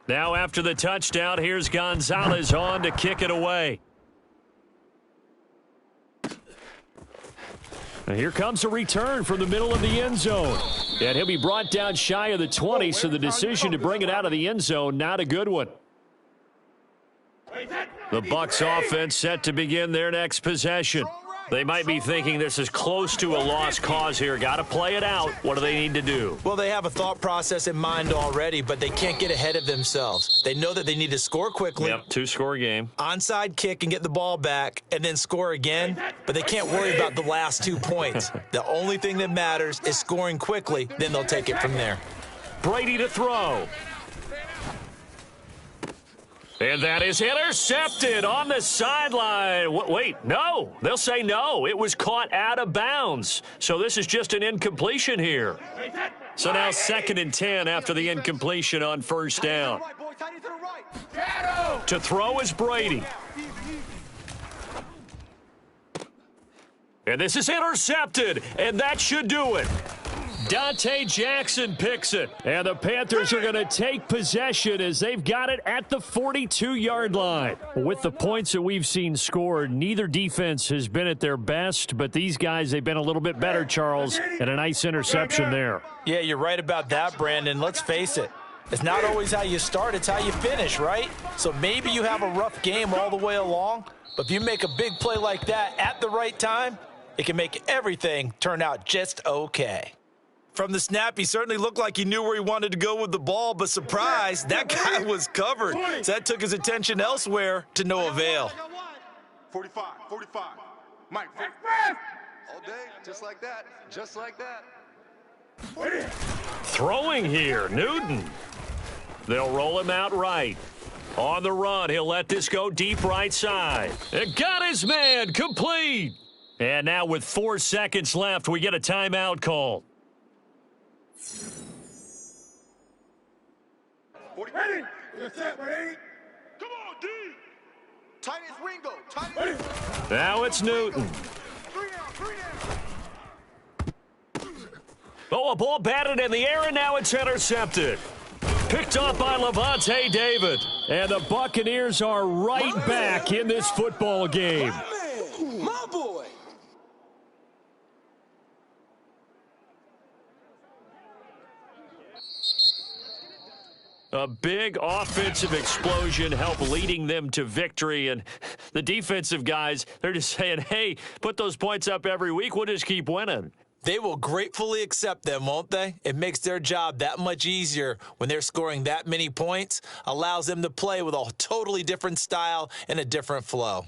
Now after the touchdown, here's Gonzalez on to kick it away. And here comes a return from the middle of the end zone. And he'll be brought down shy of the 20, so the decision to bring it out of the end zone, not a good one. The Bucs offense set to begin their next possession. They might be thinking this is close to a lost cause here. Got to play it out. What do they need to do? Well, they have a thought process in mind already, but they can't get ahead of themselves. They know that they need to score quickly. Yep, 2-score game. Onside kick and get the ball back and then score again, but they can't worry about the last 2 points. The only thing that matters is scoring quickly, then they'll take it from there. Brady to throw. And that is intercepted on the sideline. Wait, no. They'll say no. It was caught out of bounds. So this is just an incompletion here. So now 2nd and 10 after the incompletion on first down. To throw is Brady. And this is intercepted, and that should do it. Dante Jackson picks it. And the Panthers are going to take possession as they've got it at the 42-yard line. With the points that we've seen scored, neither defense has been at their best, but these guys, they've been a little bit better, Charles, and a nice interception there. Yeah, you're right about that, Brandon. Let's face it. It's not always how you start, it's how you finish, right? So maybe you have a rough game all the way along, but if you make a big play like that at the right time, it can make everything turn out just okay. From the snap, he certainly looked like he knew where he wanted to go with the ball, but surprise, that guy was covered. So that took his attention elsewhere to no avail. 45, 45. Mike, all day, just like that, just like that. Throwing here, Newton. They'll roll him out right. On the run, he'll let this go deep right side. It got his man, complete. And now with 4 seconds left, we get a timeout call. Ready? Ready? Come on, D. Tight as Ringo. Tight as Now it's Newton. 3 down. Oh, a ball batted in the air, and now it's intercepted. Picked up by Levante David. And the Buccaneers are right back in this football game. My boy. A big offensive explosion helped leading them to victory. And the defensive guys, they're just saying, hey, put those points up every week. We'll just keep winning. They will gratefully accept them, won't they? It makes their job that much easier when they're scoring that many points, allows them to play with a totally different style and a different flow.